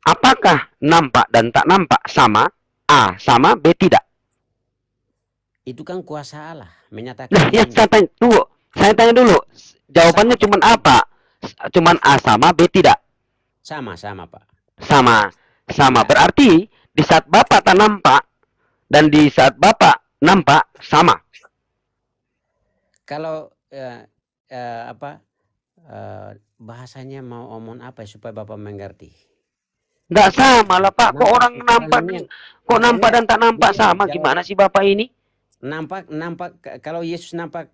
Apakah nampak dan tak nampak sama? A, sama, B, tidak. Itu kan kuasa Allah menyatakan. Nah, ya saya tanya dulu. Jawabannya Sama. cuman apa? Cuman A sama, B tidak. Sama, Pak. Sama. Ya. Berarti di saat Bapak tak nampak dan di saat Bapak nampak sama. Kalau bahasanya mau omong apa supaya Bapak mengerti? Nggak sama lah Pak. Kok orang nampak, kok nampak dan tak nampak Iya, sama? Gimana sih Bapak ini? Nampak kalau Yesus nampak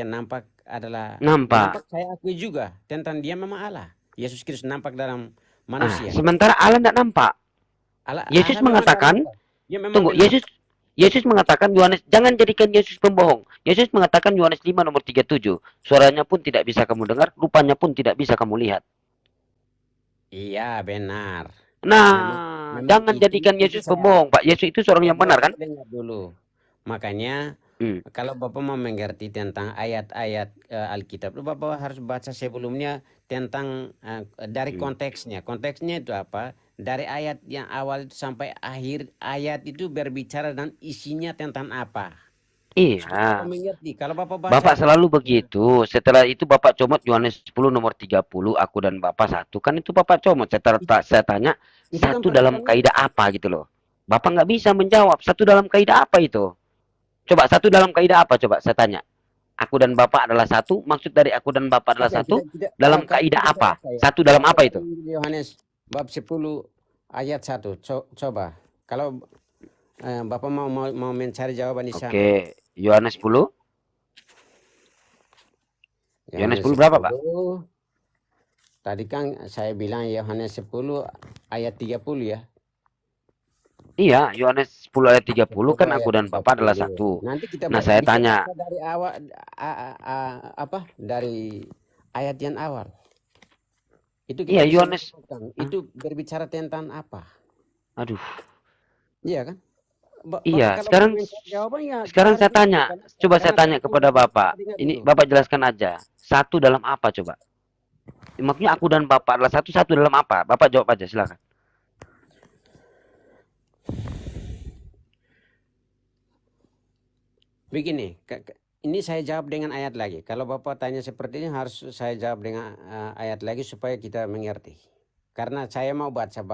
nampak adalah Nampak. saya akui juga tentang dia memang Allah. Yesus Kristus nampak dalam manusia. Sementara Allah tidak nampak. Yesus Allah memang mengatakan, dalam- dia memang tunggu, benar. Yesus mengatakan, Yohanes, jangan jadikan Yesus pembohong. Yesus mengatakan Yohanes 5 nomor 37, suaranya pun tidak bisa kamu dengar, rupanya pun tidak bisa kamu lihat. Iya, benar. Nah, Memang jangan itu jadikan Yesus saya- pembohong, Pak. Yesus itu seorang yang benar kan? Dengar dulu. Makanya kalau Bapak mau mengerti tentang ayat-ayat Alkitab, Bapak harus baca sebelumnya tentang dari konteksnya. Konteksnya itu apa? Dari ayat yang awal itu sampai akhir ayat itu berbicara dan isinya tentang apa. Iya. Bapak mengerti. Kalau Bapak baca, Bapak selalu begitu. Setelah itu Bapak comot Yohanes 10 nomor 30, aku dan Bapak satu. Kan itu Bapak comot. Saya tanya, itu kan satu dalam pertanyaannya. kaidah apa gitu loh. Bapak nggak bisa menjawab. Satu dalam kaidah apa itu? Coba satu dalam kaidah apa? Coba saya tanya. Aku dan Bapak adalah satu. Maksud dari aku dan Bapak adalah satu. Dalam kaidah apa? Satu dalam apa itu? Yohanes bab 10 ayat 1. Coba. Kalau Bapak mau mencari jawaban di sana. Oke, Yohanes 10. Yohanes 10 berapa, Pak? Tadi kan saya bilang Yohanes 10 ayat 30 ya. Iya, Yohanes 10 ayat 30 kan aku dan Bapak adalah satu. Nanti kita Nah, saya bisa tanya. baca dari awal dari ayat yang awal. Itu Iya, bisa Yohanes. menemukan. Itu berbicara tentang apa? Aduh. Iya kan? Iya, kalau sekarang saya tanya. Coba saya tanya kepada Bapak. Ini Bapak jelaskan aja. Satu dalam apa coba? Maksudnya aku dan Bapak adalah satu dalam apa? Bapak jawab aja, silakan. Begini, ini saya jawab dengan ayat lagi. Kalau Bapak tanya seperti ini harus saya jawab dengan ayat lagi supaya kita mengerti. Karena saya mau baca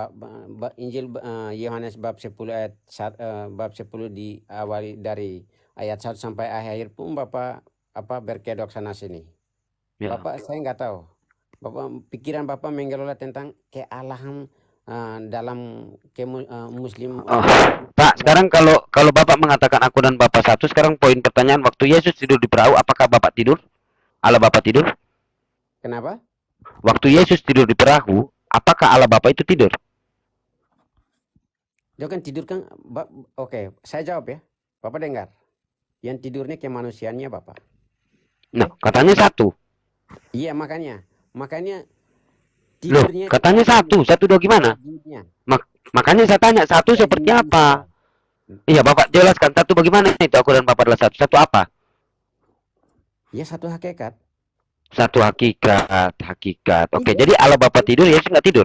Injil Yohanes bab 10 ayat bab 10 diawali dari ayat 1 sampai akhir pun Bapak berkedok sana sini. Ya. Bapak saya nggak tahu. Pikiran Bapak mengelola tentang kealahan dalam Muslim. Pak, Pak, sekarang kalau Bapak mengatakan aku dan Bapak satu, sekarang poin pertanyaan, waktu Yesus tidur di perahu, apakah Bapak tidur? Allah Bapak tidur? Kenapa? Waktu Yesus tidur di perahu, apakah Allah Bapak itu tidur? Dia kan tidur kan, oke, saya jawab ya. Bapak dengar. Yang tidurnya kemanusiaannya Bapak. Nah, katanya satu. Iya, makanya Loh, tidurnya itu katanya satu dua gimana? dagingnya. Makanya saya tanya, satu seperti Dagingnya apa? bisa. Iya, Bapak jelaskan satu bagaimana itu aku dan Bapak adalah satu. Satu apa? Ya, satu hakikat. Satu hakikat. Oke, Iya. jadi Allah Bapak tidur, Yesus nggak tidur.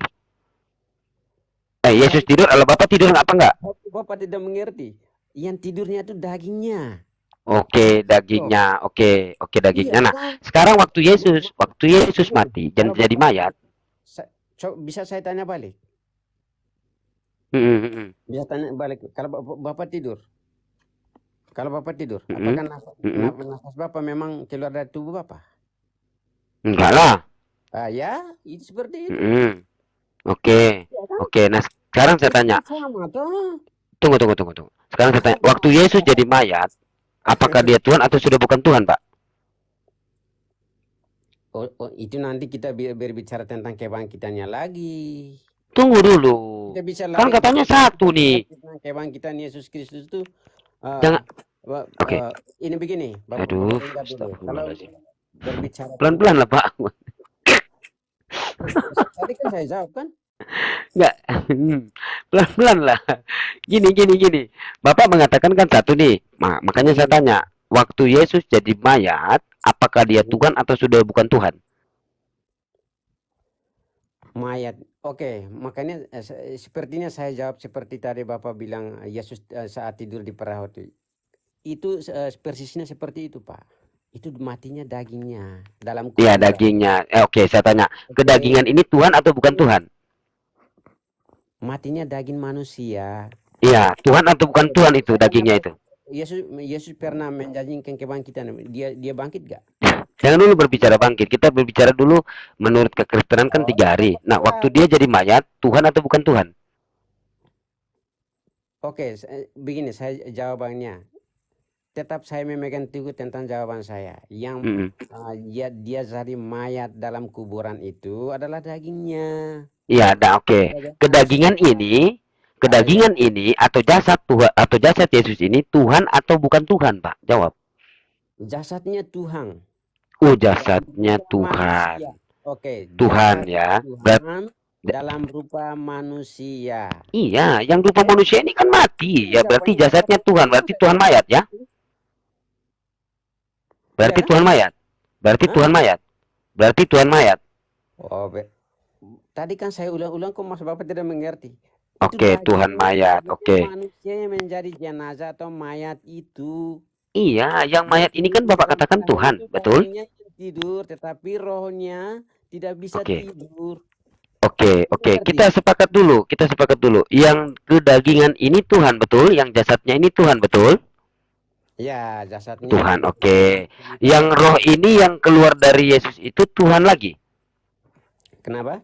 Yesus tidur, Allah Bapak tidur nggak apa nggak? Bapak tidak mengerti. Yang tidurnya itu dagingnya. Oke, dagingnya. Oke, dagingnya. Iya, Nah, kan? sekarang waktu Yesus mati dan jadi mayat. Bisa saya tanya balik? Bisa tanya balik. Kalau Bapak tidur. Apakah nafas Bapak memang keluar dari tubuh Bapak? Enggak lah. Ya, itu seperti itu. Oke. Ya, kan? Oke, nah sekarang saya tanya. Sama, toh. Tunggu. Sekarang saya tanya, waktu Yesus jadi mayat, apakah dia Tuhan atau sudah bukan Tuhan, Pak? Oh, itu nanti kita berbicara tentang kebangkitannya lagi. Tunggu dulu. Kita bisa Kan katanya satu nih. Kebangkitan Yesus Kristus itu. Jangan. Oke. Ini begini. Bapak Aduh, dengar dulu. Kalau berbicara pelan-pelan lah, Pak. tadi kan saya jawab kan? Enggak. Pelan-pelan lah. Gini. Bapak mengatakan kan satu nih. Makanya saya tanya, waktu Yesus jadi mayat, apakah dia Tuhan atau sudah bukan Tuhan? Mayat. Oke, makanya sepertinya saya jawab seperti tadi Bapak bilang Yesus saat tidur di perahu itu persisnya seperti itu, Pak. Itu matinya dagingnya dalam kuburan. Iya, dagingnya. Oke, saya tanya, kedagingan ini Tuhan atau bukan Tuhan? Matinya daging manusia. Iya, Tuhan atau bukan Tuhan itu dagingnya itu? Yesus pernah menjanjikan kebangkitan. Dia bangkit gak? Jangan dulu berbicara bangkit. Kita berbicara dulu menurut kekristenan kan 3 hari. Nah, waktu dia jadi mayat, Tuhan atau bukan Tuhan? Oke, begini saya jawabannya. Tetap saya memegang teguh tentang jawaban saya. Yang dia jadi mayat dalam kuburan itu adalah dagingnya. Iya, oke. Kedagingan ini atau jasad Tuhan atau jasad Yesus ini Tuhan atau bukan Tuhan, Pak? Jawab. Jasadnya Tuhan. Oh, jasadnya Tuhan. Oke. Tuhan ya. Tuhan dalam rupa manusia. Iya, yang rupa manusia ini kan mati. Ya berarti jasadnya Tuhan. Berarti Tuhan mayat ya? Berarti Tuhan mayat. Berarti Tuhan mayat. Oh, tadi kan saya ulang-ulang kok Mas Bapak tidak mengerti. Oke, Tuhan mayat. Oke. Manusia yang menjadi jenazah atau mayat itu. Iya, yang mayat ini kan Bapak katakan Tuhan, betul? Tidur, tetapi rohnya tidak bisa tidur. Oke. Kita sepakat dulu. Yang kedagingan ini Tuhan, betul? Yang jasadnya ini Tuhan, betul? Ya, jasadnya Tuhan, oke. Yang roh ini yang keluar dari Yesus itu Tuhan lagi. Kenapa?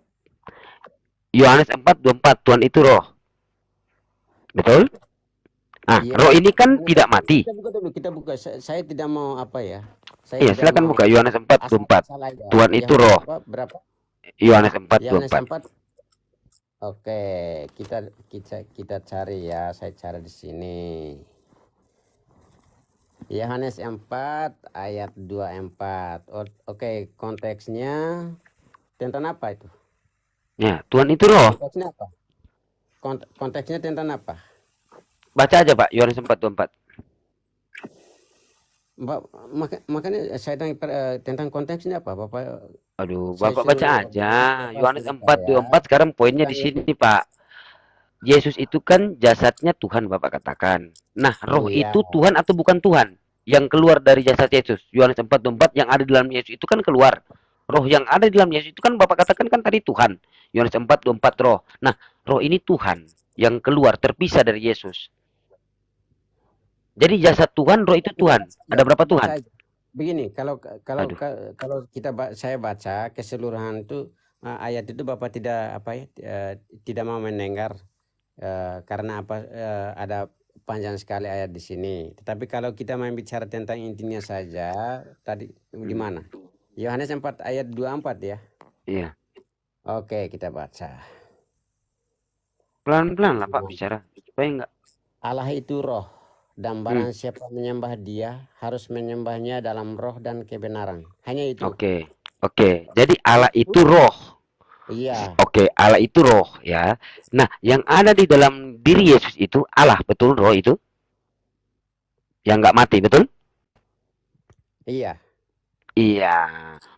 Yohanes 4:24, Tuhan itu roh. Betul? Nah, iya. Roh ini kan tidak mati. Kita buka. Saya tidak mau apa ya. Iya, silakan buka Yohanes 4:24. Tuhan itu roh. Berapa? Yohanes 4:24. Oke, kita cari ya. Saya cari di sini. Yohanes 4 ayat 24. Oke, konteksnya tentang apa itu? Ya, Tuhan itu roh. Konteksnya apa? Konteksnya tentang apa? Baca aja, Pak, Yohanes 4:24. Makanya saya tanya tentang konteksnya apa, Bapak? Aduh, Bapak baca aja. Yohanes 4:24 sekarang poinnya di sini, Pak. Yesus itu kan jasadnya Tuhan, Bapak katakan. Nah, roh itu Tuhan atau bukan Tuhan? Yang keluar dari jasad Yesus. Yohanes 4:24 yang ada di dalam Yesus itu kan keluar. Roh yang ada di dalam Yesus itu kan Bapak katakan kan tadi Tuhan. Yohanes 4:24 roh. Nah, roh ini Tuhan yang keluar terpisah dari Yesus. Jadi jasad Tuhan, roh itu Tuhan. Ada berapa Tuhan? Begini, kalau saya baca keseluruhan itu ayat itu Bapak tidak tidak mau mendengar karena apa ada panjang sekali ayat di sini. Tetapi kalau kita main bicara tentang intinya saja, tadi di mana? Yohanes 4 ayat 24 ya. Iya. Oke, kita baca. Pelan-pelan lah Pak bicara. Supaya enggak. Allah itu roh, dan barang siapa menyembah dia harus menyembahnya dalam roh dan kebenaran. Hanya itu. Oke. Jadi Allah itu roh. Iya, Oke, Allah itu roh ya. Nah, yang ada di dalam diri Yesus itu Allah, betul roh itu? Yang nggak mati, betul? iya. Iya.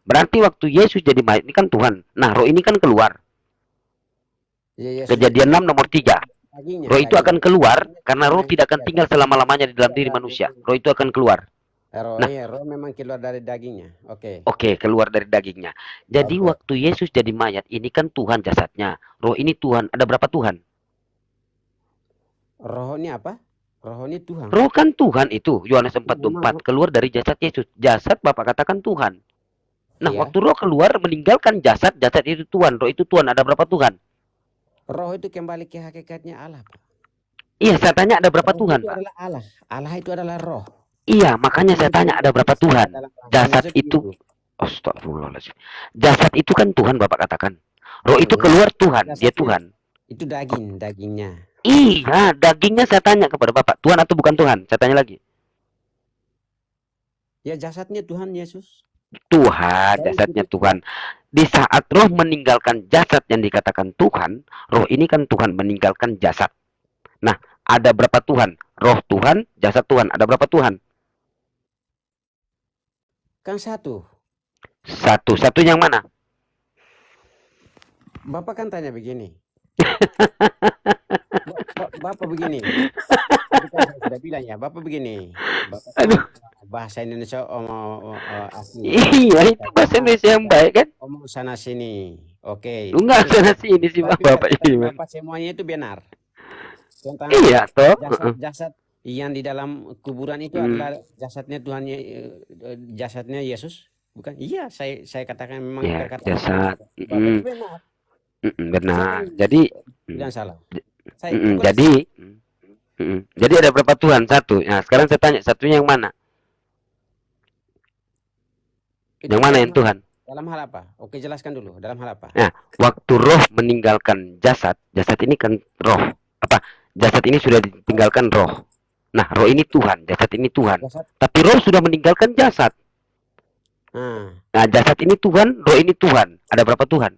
Berarti waktu Yesus jadi mayat ini kan Tuhan. Nah, roh ini kan keluar. Ya, Yesus Kejadian 6 nomor 3. dagingnya, Roh itu akan keluar karena roh tidak akan tinggal selama-lamanya di dalam diri manusia. Roh itu akan keluar. Roh memang keluar dari dagingnya. Oke. Oke, keluar dari dagingnya. Jadi Oke. waktu Yesus jadi mayat, ini kan Tuhan jasadnya. Roh ini Tuhan. Ada berapa Tuhan? Roh ini apa? Roh ini Tuhan. Roh kan Tuhan itu. Yohanes 4:24 keluar dari jasad Yesus. Jasad Bapak katakan Tuhan. Nah, Iya. waktu roh keluar meninggalkan jasad, jasad itu Tuhan. Roh itu Tuhan. Ada berapa Tuhan? Roh itu kembali ke hakikatnya Allah, Pak. Iya, saya tanya ada berapa Roh Tuhan, itu Pak? adalah Allah. Allah itu adalah roh. Iya, makanya saya tanya ada berapa Tuhan? Dalam bahasa Jasad Indonesia itu, begitu. astagfirullahaladzim. Jasad itu kan Tuhan Bapak katakan. Roh itu Iya. keluar Tuhan, dia Jasad Tuhan. Itu dagingnya. Iya, dagingnya saya tanya kepada Bapak, Tuhan atau bukan Tuhan? Saya tanya lagi. Ya, jasadnya Tuhan Yesus. Tuhan, Roh jasadnya itu Tuhan. Di saat roh meninggalkan jasad yang dikatakan Tuhan, roh ini kan Tuhan meninggalkan jasad. Nah, ada berapa Tuhan? Roh Tuhan, jasad Tuhan. Ada berapa Tuhan? Kan satu. Satu. Satu yang mana? Bapak kan tanya begini. Bapak begini. Tadi kan saya sudah bilang ya, Bapak begini. Bapak kan bahasa Indonesia asli. Iya, itu bahasa Indonesia yang baik kan? Omong sana sini. Oke. Enggak sana sini sih Tapi Bapak ini. Bapak semuanya itu benar. Tentang Iya, toh. jasad yang di dalam kuburan itu adalah jasadnya Tuhan, jasadnya Yesus, bukan? Iya, saya katakan memang Ya, berkata jasad. Bapak itu benar. Benar. Jadi Jangan salah. Jadi ada berapa Tuhan? Satu. Nah, sekarang saya tanya, satunya yang mana? Yang mana yang Tuhan? Dalam hal apa? Oke, jelaskan dulu. Dalam hal apa? Nah, waktu roh meninggalkan jasad, jasad ini kan roh. Apa? Jasad ini sudah ditinggalkan roh. Nah, roh ini Tuhan, jasad ini Tuhan. Jasad. Tapi roh sudah meninggalkan jasad. Nah, jasad ini Tuhan, roh ini Tuhan. Ada berapa Tuhan?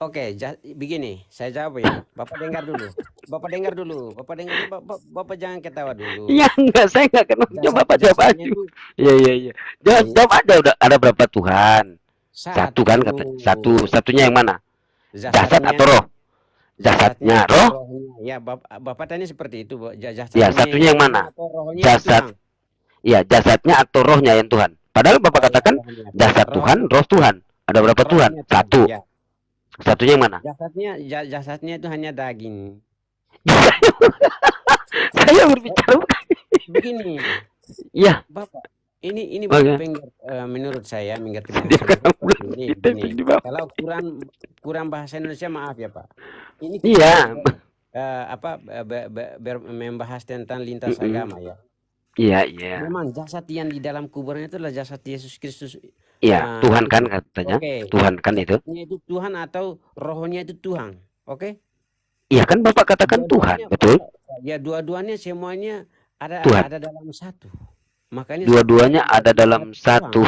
Oke, begini, saya jawab ya. Bapak dengar dulu. Bapak jangan ketawa dulu. Ya enggak, saya enggak kenal. Bapak jawab aja. Iya. Jawab aja udah. Ada berapa Tuhan? Satu kan kata. Satunya yang mana? Jasad atau roh? Jasadnya roh? Ya, Bapak tanya seperti itu, Ya, satunya yang mana? Jasad. Ya, jasadnya atau rohnya yang Tuhan. Padahal Bapak katakan jasad Tuhan, roh Tuhan. Ada berapa Tuhan? Satu. Satunya yang mana? Jasadnya itu hanya daging. Saya berbicara begini. Ya. Bapak, ini menurut saya mengerti ini. Kalau kurang bahasa Indonesia maaf ya Pak. Ini iya. Membahas tentang lintas agama ya. Iya. Memang jasad yang di dalam kuburan itu adalah jasad Yesus Kristus. Iya, Tuhan kan katanya. Okay. Tuhan kan itu. Itu Tuhan atau rohnya itu Tuhan. Oke? Iya kan Bapak katakan Tuhan, betul? Ya, dua-duanya semuanya ada dalam satu. Makanya dua-duanya ada dalam satu.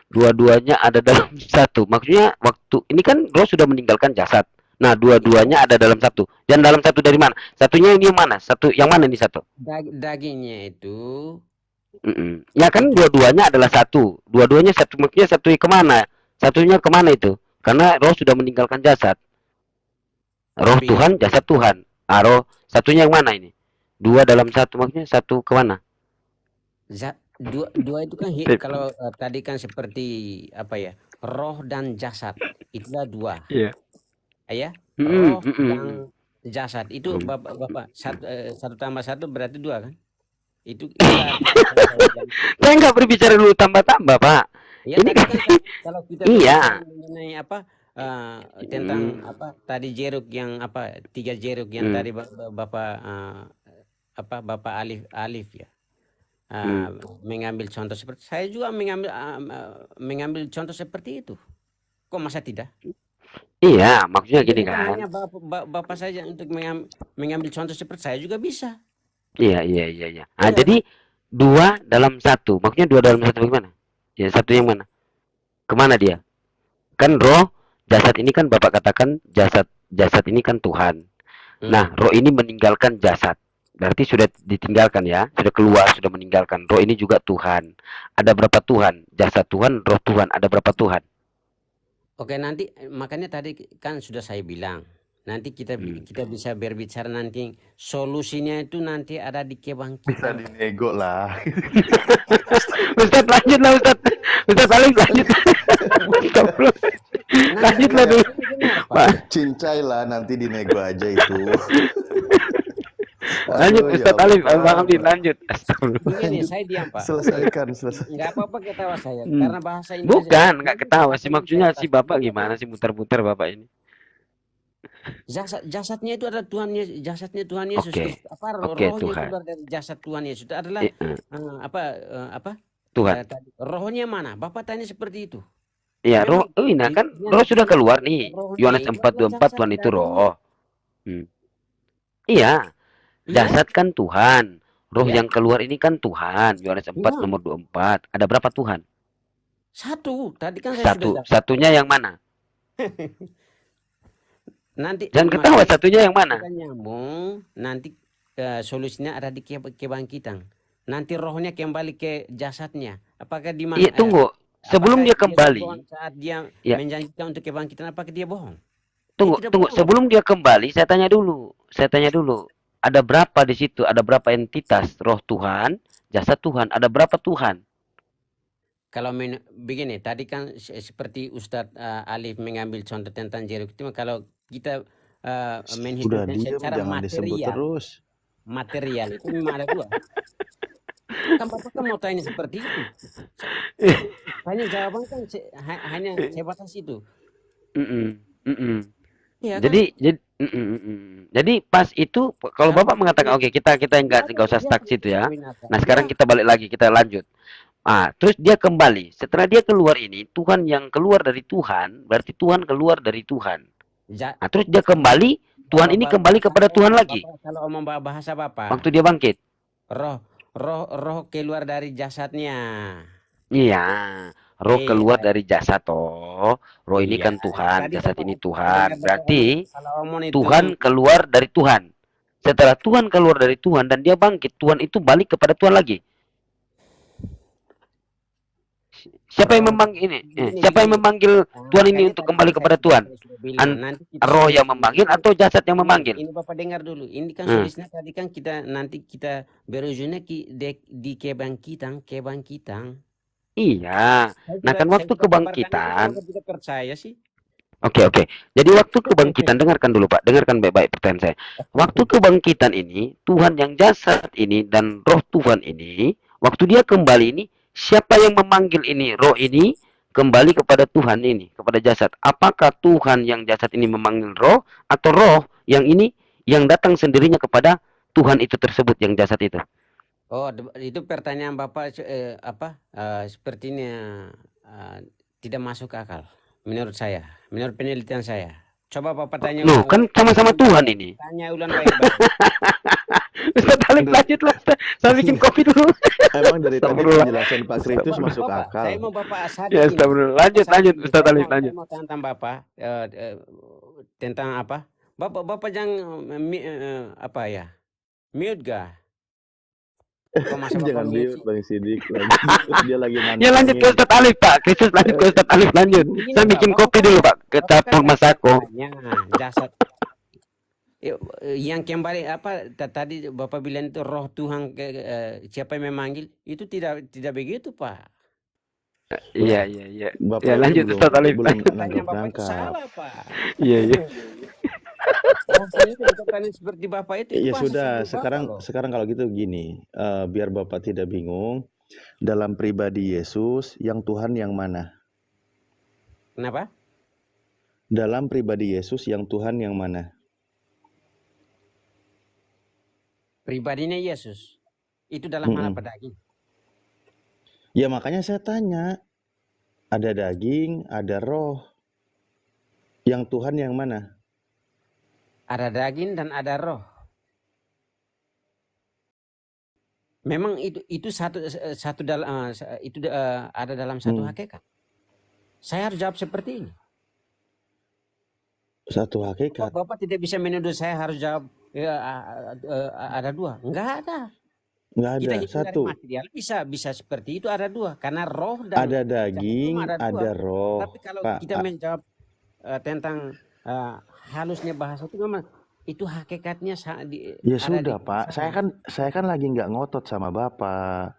Dua-duanya ada dalam satu. Maksudnya waktu ini kan roh sudah meninggalkan jasad. Nah, dua-duanya ada dalam satu. Dan dalam satu dari mana? Satunya ini yang mana? Satu yang mana ini satu? Dagingnya itu. Ya kan dua-duanya adalah satu. Dua-duanya satu, maksudnya satu kemana? Satunya kemana itu? Karena roh sudah meninggalkan jasad. Roh Tuhan, jasad Tuhan. Roh satunya yang mana ini? Dua dalam satu, maksudnya satu kemana? Dua itu kan kalau tadi kan seperti apa ya? Roh dan jasad itulah dua. Iya. Ya. Roh dan jasad itu Bapak satu tambah satu berarti dua kan? Itu saya nggak berbicara dulu tambah-tambah Pak. Ya, ini kan kalau kita mengenai apa tentang Hmm. apa tadi jeruk yang apa 3 jeruk yang Hmm. tadi Bapak apa Bapak Alif ya. Hmm. Mengambil contoh seperti saya juga mengambil contoh seperti itu. Kok masa tidak? Iya, maksudnya Itu gini bukan kan. hanya Bapak saja untuk mengambil contoh seperti saya juga bisa. Iya, iya, iya, iya. Nah, Iya jadi kan? 2 dalam 1. Maksudnya 2 dalam 1 bagaimana? Ya, satu yang mana? Kemana dia? Kan roh, jasad ini kan Bapak katakan jasad ini kan Tuhan. Nah, Hmm. roh ini meninggalkan jasad. Berarti sudah ditinggalkan ya, sudah keluar, sudah meninggalkan. Roh ini juga Tuhan. Ada berapa Tuhan? Jasad Tuhan, roh Tuhan. Ada berapa Tuhan? Oke, nanti makanya tadi kan sudah saya bilang. Nanti kita Hmm. kita bisa berbicara nanti solusinya itu nanti ada di Bisa kebangkitan. dinego lah. Ustaz lanjut lah Ustaz. Ustaz Alif lanjut. Astagfirullah. Nanti Lanjutlah dulu. ini benar, Pak. Pak, Cincai lah, nanti dinego aja itu. lanjut Aduh, ya Ustaz Alif, Allah, Bang Hamdi Pak. lanjut. Astagfirullah. Begini, Lanjut. saya diam, Pak. Selesaikan. Enggak apa-apa ketawa saya Hmm. karena bahasa Indonesia. Bukan, nggak ketawa sih. Bahasa Maksudnya Indonesia si saya Bapak kasih. gimana sih muter-muter Bapak ini? Jasadnya itu adalah jasadnya Tuhan Yesus Oke. Kristus. Apa Oke, rohnya Tuhan. keluar dari jasad Tuhan Yesus itu adalah apa Tuhan. tadi rohnya mana? Bapak tanya seperti itu. Iya, roh. Memang Nah kan yang roh sudah keluar rohnya nih. Yohanes itu 4:24 adalah Tuhan jasad itu dari dia. roh. Iya, Iya, jasad kan Tuhan. Roh iya, yang keluar ini kan Tuhan. Yohanes 4 iya. nomor 24. Ada berapa Tuhan? Satu. Tadi kan saya sudah jawab. Satunya yang mana? Nanti Jangan ketawa, satunya yang mana? kita nyambung, nanti solusinya ada di kebangkitan. Nanti rohnya kembali ke jasadnya. Apakah di mana? Iya, tunggu. Sebelum dia kembali, Saat dia ya. menjanjikan untuk kebangkitan, apakah dia bohong? Tunggu. Sebelum dia kembali, saya tanya dulu. Ada berapa di situ? Ada berapa entitas? Roh Tuhan, jasad Tuhan. Ada berapa Tuhan? Kalau begini, tadi kan seperti Ustadz Alif mengambil contoh tentang jeruk itu, kalau kita Udah menghitungnya diam, secara jangan disebut terus. material itu memang ada 2. Kan Bapak kan mau tanya seperti itu. Hanya jawaban kan hanya sebatas itu. Ya, kan? Jadi pas itu kalau Bapak mengatakan oke, kita enggak usah stuck situ ya. Nah, sekarang kita balik lagi, kita lanjut. Terus dia kembali. Setelah dia keluar ini, Tuhan yang keluar dari Tuhan, berarti Tuhan keluar dari Tuhan. Terus dia kembali, Tuhan ini kembali kepada Tuhan lagi. Kalau omong bahasa Bapak, waktu dia bangkit. Roh keluar dari jasadnya. Iya, roh keluar dari jasad toh. Roh ini kan Tuhan, jasad ini Tuhan. Berarti Tuhan keluar dari Tuhan. Setelah Tuhan keluar dari Tuhan dan dia bangkit, Tuhan itu balik kepada Tuhan lagi. Siapa yang memanggil ini? Siapa yang memanggil Tuhan ini untuk kembali kepada Tuhan? Roh yang memanggil atau jasad yang memanggil? Ini Bapak dengar dulu. Ini kan solusinya tadi kan nanti kita berujungnya di kebangkitan. Iya. Nah kan waktu kebangkitan. Tidak percaya sih. Oke. Jadi waktu kebangkitan, dengarkan dulu Pak, dengarkan baik-baik pertanyaan saya. Waktu kebangkitan ini, Tuhan yang jasad ini dan roh Tuhan ini, waktu dia kembali ini, siapa yang memanggil ini? Roh ini kembali kepada Tuhan ini, kepada jasad. Apakah Tuhan yang jasad ini memanggil roh, atau roh yang ini yang datang sendirinya kepada Tuhan itu tersebut, yang jasad itu? Oh, itu pertanyaan Bapak sepertinya tidak masuk akal menurut saya, menurut penelitian saya. Coba Bapak tanya. Loh, kan sama-sama Tuhan ini. Tanya ulang baik-baik. Ustaz Alif lanjut lah, saya bikin kopi dulu. Emang dari tadi penjelasan Pak Kritus masuk akal. Saya mau Bapak Asadi. Ya, lanjut Ustaz Alif lanjut. Mau tentang Bapak tentang apa? Bapak jangan mute ga? Jangan mute Bang Sidik. Dia lagi nantangin. Ya lanjut ke Ustaz Alif Pak. Kristus lanjut ke Ustaz Alif lanjut. Saya bikin kopi dulu Pak. Ke dapur Masako. Jasad yang kembali tadi Bapak bilang itu roh Tuhan siapa yang memanggil itu tidak begitu Pak. Iya. Bapak ya lanjut Ustaz Alif. Belum nangkap. Salah Pak. Iya. Seperti Bapak itu. Ya sudah, sekarang kalau gitu gini, biar Bapak tidak bingung, dalam pribadi Yesus yang Tuhan yang mana? Kenapa? dalam pribadi Yesus yang Tuhan yang mana? Pribadinya Yesus. Itu dalam hal Mm-mm. apa daging? Ya makanya saya tanya, ada daging, ada roh. Yang Tuhan yang mana? Ada daging dan ada roh. Memang itu satu dalam itu ada dalam satu hakikat. Saya harus jawab seperti ini. Satu hakikat. Bapak tidak bisa menuduh saya harus jawab ada dua. Enggak ada. Nggak Kita ada, hitung dari satu. material bisa seperti itu, ada dua. Karena roh dan Ada cahaya daging, ada dua. ada roh. Tapi kalau Pak, kita menjawab tentang halusnya bahasa itu memang itu hakikatnya ya ada sudah di Pak, saya kan lagi nggak ngotot sama Bapak.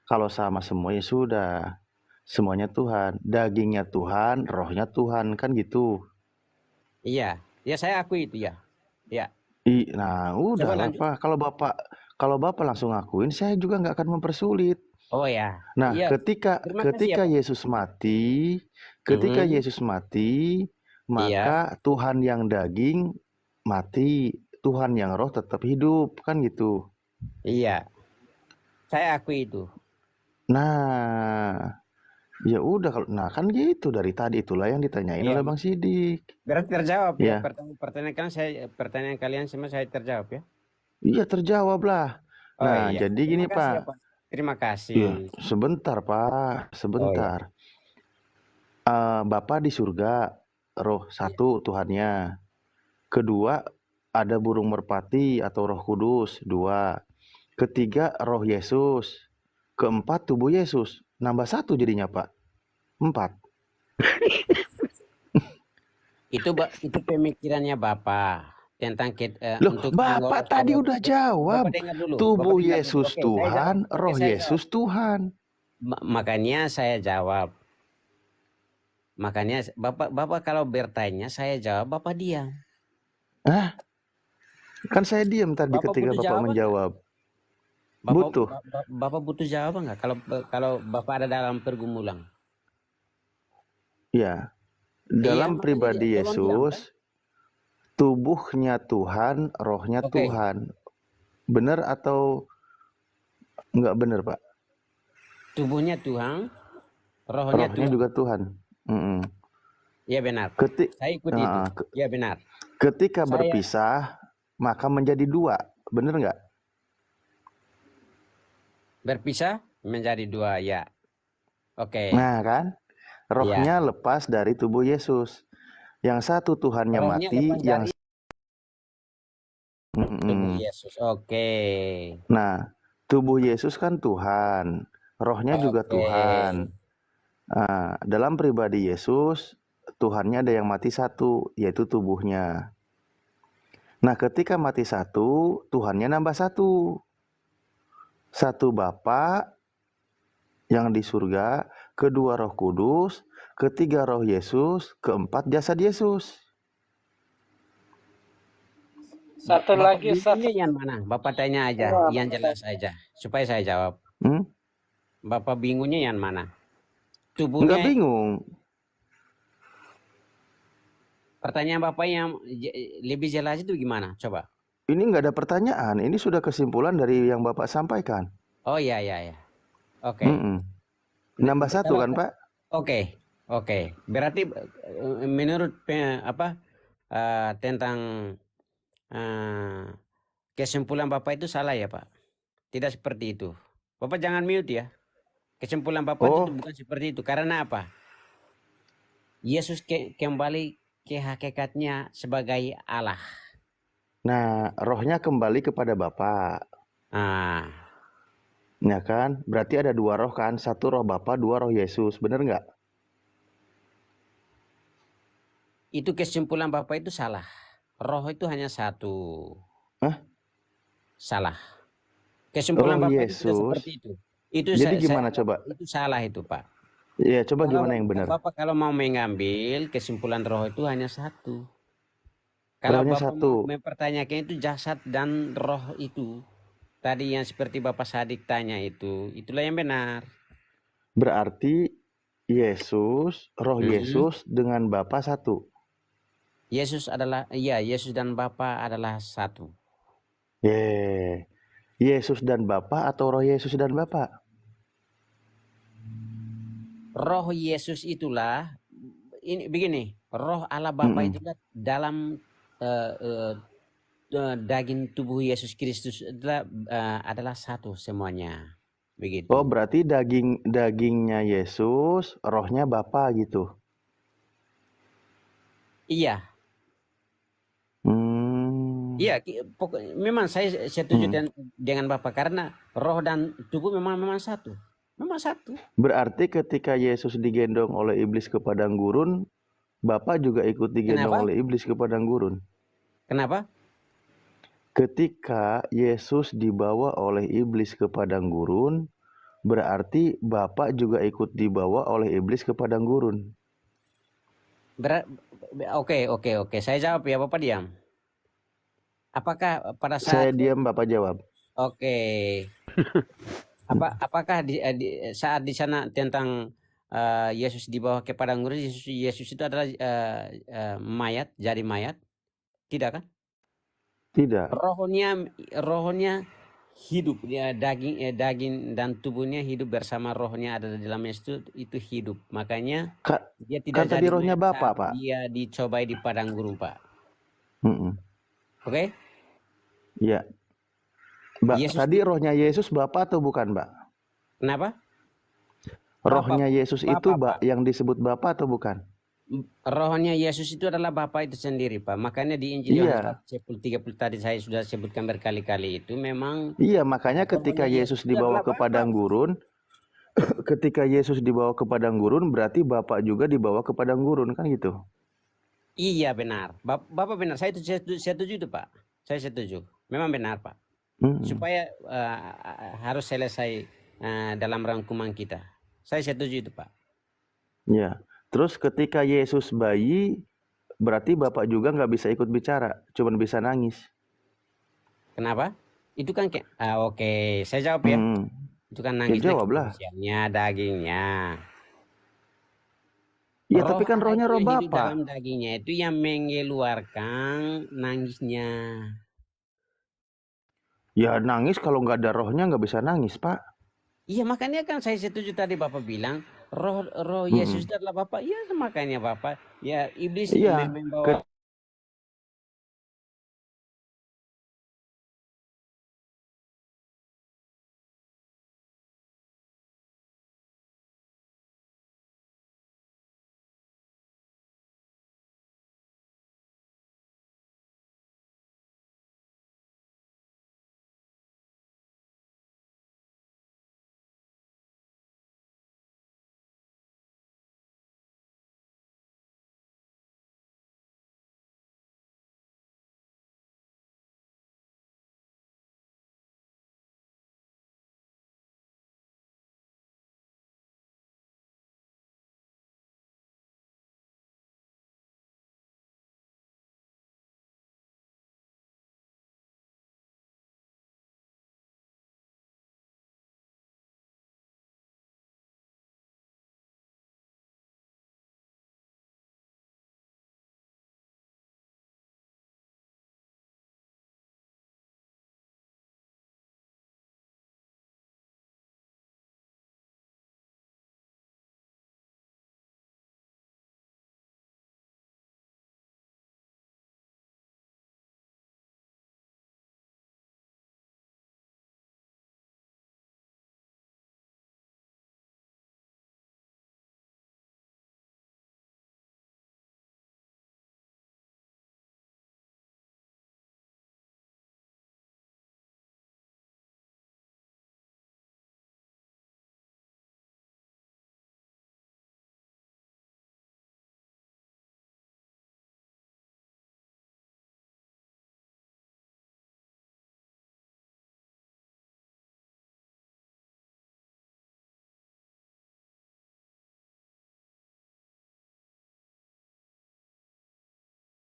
Kalau sama semua ya sudah, semuanya Tuhan, dagingnya Tuhan, rohnya Tuhan, kan gitu. Iya, ya saya akui itu ya. Ya. Nah udah Coba lah lanjut. Pak, kalau Bapak langsung ngakuin, saya juga nggak akan mempersulit. Oh ya. Nah, Iya. Terima kasih ya, Pak. ketika Yesus mati, maka Iya. Tuhan yang daging mati, Tuhan yang roh tetap hidup, kan gitu. Iya. Saya akui itu. Nah, ya udah kalau kan gitu dari tadi itulah yang ditanyain Iya. oleh Bang Sidik. Berarti terjawab ya, Ya. pertanyaan kalian semua saya terjawab ya. Iya terjawab lah. Oh Nah, iya. jadi gini Terima kasih ya, Pak. Pak. Terima Iya, kasih. sebentar Pak, sebentar. Bapa di surga, roh satu Tuhannya. Kedua, ada burung merpati atau roh kudus, dua. Ketiga, roh Yesus. Keempat, tubuh Yesus. Nambah satu jadinya Pak. 4. Itu pemikirannya Bapak tentang Loh, untuk Bapak tadi udah jawab. Bapak dengar dulu. Tubuh Bapak dengar dulu. Yesus Oke, Tuhan, roh saya Yesus Tuhan. makanya saya jawab. Makanya Bapak kalau bertanya saya jawab, Bapak diam. Kan saya diam tadi Bapak ketika butuh Bapak jawaban menjawab. Bapak, Butuh. Bapak butuh jawaban nggak kalau Bapak ada dalam pergumulan? Ya. Dalam makanya pribadi tolong diam, Yesus, tubuhnya Tuhan, rohnya Oke. Tuhan. Benar atau enggak benar, Pak? Tubuhnya Tuhan, rohnya Tuhan. juga Tuhan. Iya benar. Saya ikuti itu. Iya benar. Ketika berpisah, maka menjadi dua. Benar nggak? Berpisah menjadi dua, ya. Oke. Nah kan, rohnya lepas dari tubuh Yesus. Yang satu Tuhannya Rohnya mati, lepas yang dari tubuh Yesus. Oke. Nah, tubuh Yesus kan Tuhan, rohnya juga Tuhan. Nah, dalam pribadi Yesus, Tuhannya ada yang mati satu, yaitu tubuhnya. Nah, ketika mati satu, Tuhannya nambah satu. Satu Bapa yang di surga, kedua Roh Kudus, ketiga Roh Yesus, keempat jasad Yesus. Satu lagi, yang mana? Bapak tanya aja, yang jelas aja, supaya saya jawab. Bapak bingungnya yang mana? Tubuhnya. Enggak bingung. Pertanyaan Bapak yang lebih jelas itu gimana? Coba. Ini nggak ada pertanyaan, ini sudah kesimpulan dari yang Bapak sampaikan. Oh iya. Oke. Nambah satu kan Pak? Oke. Berarti menurut tentang kesimpulan Bapak itu salah ya Pak? Tidak seperti itu. Bapak jangan mute ya. Kesimpulan Bapak itu bukan seperti itu. Karena apa? Yesus kembali ke hakikatnya sebagai Allah. Nah, rohnya kembali kepada Bapa. Ya kan? Berarti ada dua roh kan? Satu roh Bapa, dua roh Yesus. Bener nggak? Itu kesimpulan Bapak itu salah. Roh itu hanya satu. Salah. Kesimpulan roh Bapak Yesus, itu seperti itu. Jadi gimana coba? Itu salah itu Pak. Iya, coba gimana yang benar? Bapak kalau mau mengambil kesimpulan roh itu hanya satu. Kalau Rohnya Bapak satu. mau mempertanyakan itu jasad dan roh itu. Tadi yang seperti Bapak Sadik tanya itu. Itulah yang benar. Berarti Yesus, roh Yesus dengan Bapa satu. Yesus dan Bapa adalah satu. Yesus dan Bapa atau roh Yesus dan Bapa? Roh Yesus itulah ini begini, roh Allah Bapa Mm-mm. itulah dalam daging tubuh Yesus Kristus adalah satu semuanya. Begitu. Oh, berarti dagingnya Yesus, rohnya Bapa gitu. Iya, Hmm. iya. Memang saya setuju dengan Bapak karena roh dan tubuh memang satu. Memang satu. Berarti ketika Yesus digendong oleh iblis ke padang gurun, Bapa juga ikut digendong Kenapa? oleh iblis ke padang gurun. Kenapa? Ketika Yesus dibawa oleh iblis ke padang gurun, berarti Bapa juga ikut dibawa oleh iblis ke padang gurun. Oke. Saya jawab ya, Bapak diam. Apakah pada Saya saat diam, Bapak jawab. Oke. Apakah saat di sana tentang Yesus dibawa ke padang gurun, Yesus itu adalah mayat, jadi mayat? Tidak kan? Tidak. Rohnya hidup, daging dan tubuhnya hidup bersama rohnya ada di dalam itu hidup. Makanya dia tidak Kan tadi jadi rohnya mayat Bapa, saat Pak. dia dicobai di padang gurun, Pak. Oke? Iya. Yesus Tadi rohnya Yesus Bapa atau bukan, Mbak? Kenapa? Rohnya Yesus itu Pak. yang disebut Bapa atau bukan? Rohnya Yesus itu adalah Bapa itu sendiri, Pak. Makanya di Injil Yohanes 10:30 tadi saya sudah sebutkan berkali-kali itu memang. Iya, makanya ketika Yesus dibawa ke padang gurun, ketika Yesus dibawa ke padang gurun, berarti Bapak juga dibawa ke padang gurun, kan gitu? Iya, benar. Bapak benar. Saya setuju itu, Pak. Saya setuju. Memang benar, Pak. Supaya harus selesai dalam rangkuman kita. Saya setuju itu, Pak. Ya. Terus ketika Yesus bayi, berarti Bapak juga nggak bisa ikut bicara, cuma bisa nangis. Kenapa? Itu kan oke. Saya jawab ya. Itu kan nangisnya kemanusiaannya, dagingnya. Iya, tapi kan rohnya roh hidup Bapak. dalam dagingnya itu yang mengeluarkan nangisnya. Ya nangis kalau nggak ada rohnya nggak bisa nangis, Pak. Iya, makanya kan saya setuju tadi Bapak bilang roh Yesus adalah Bapak. Iya, makanya Bapak. Ya iblis membawa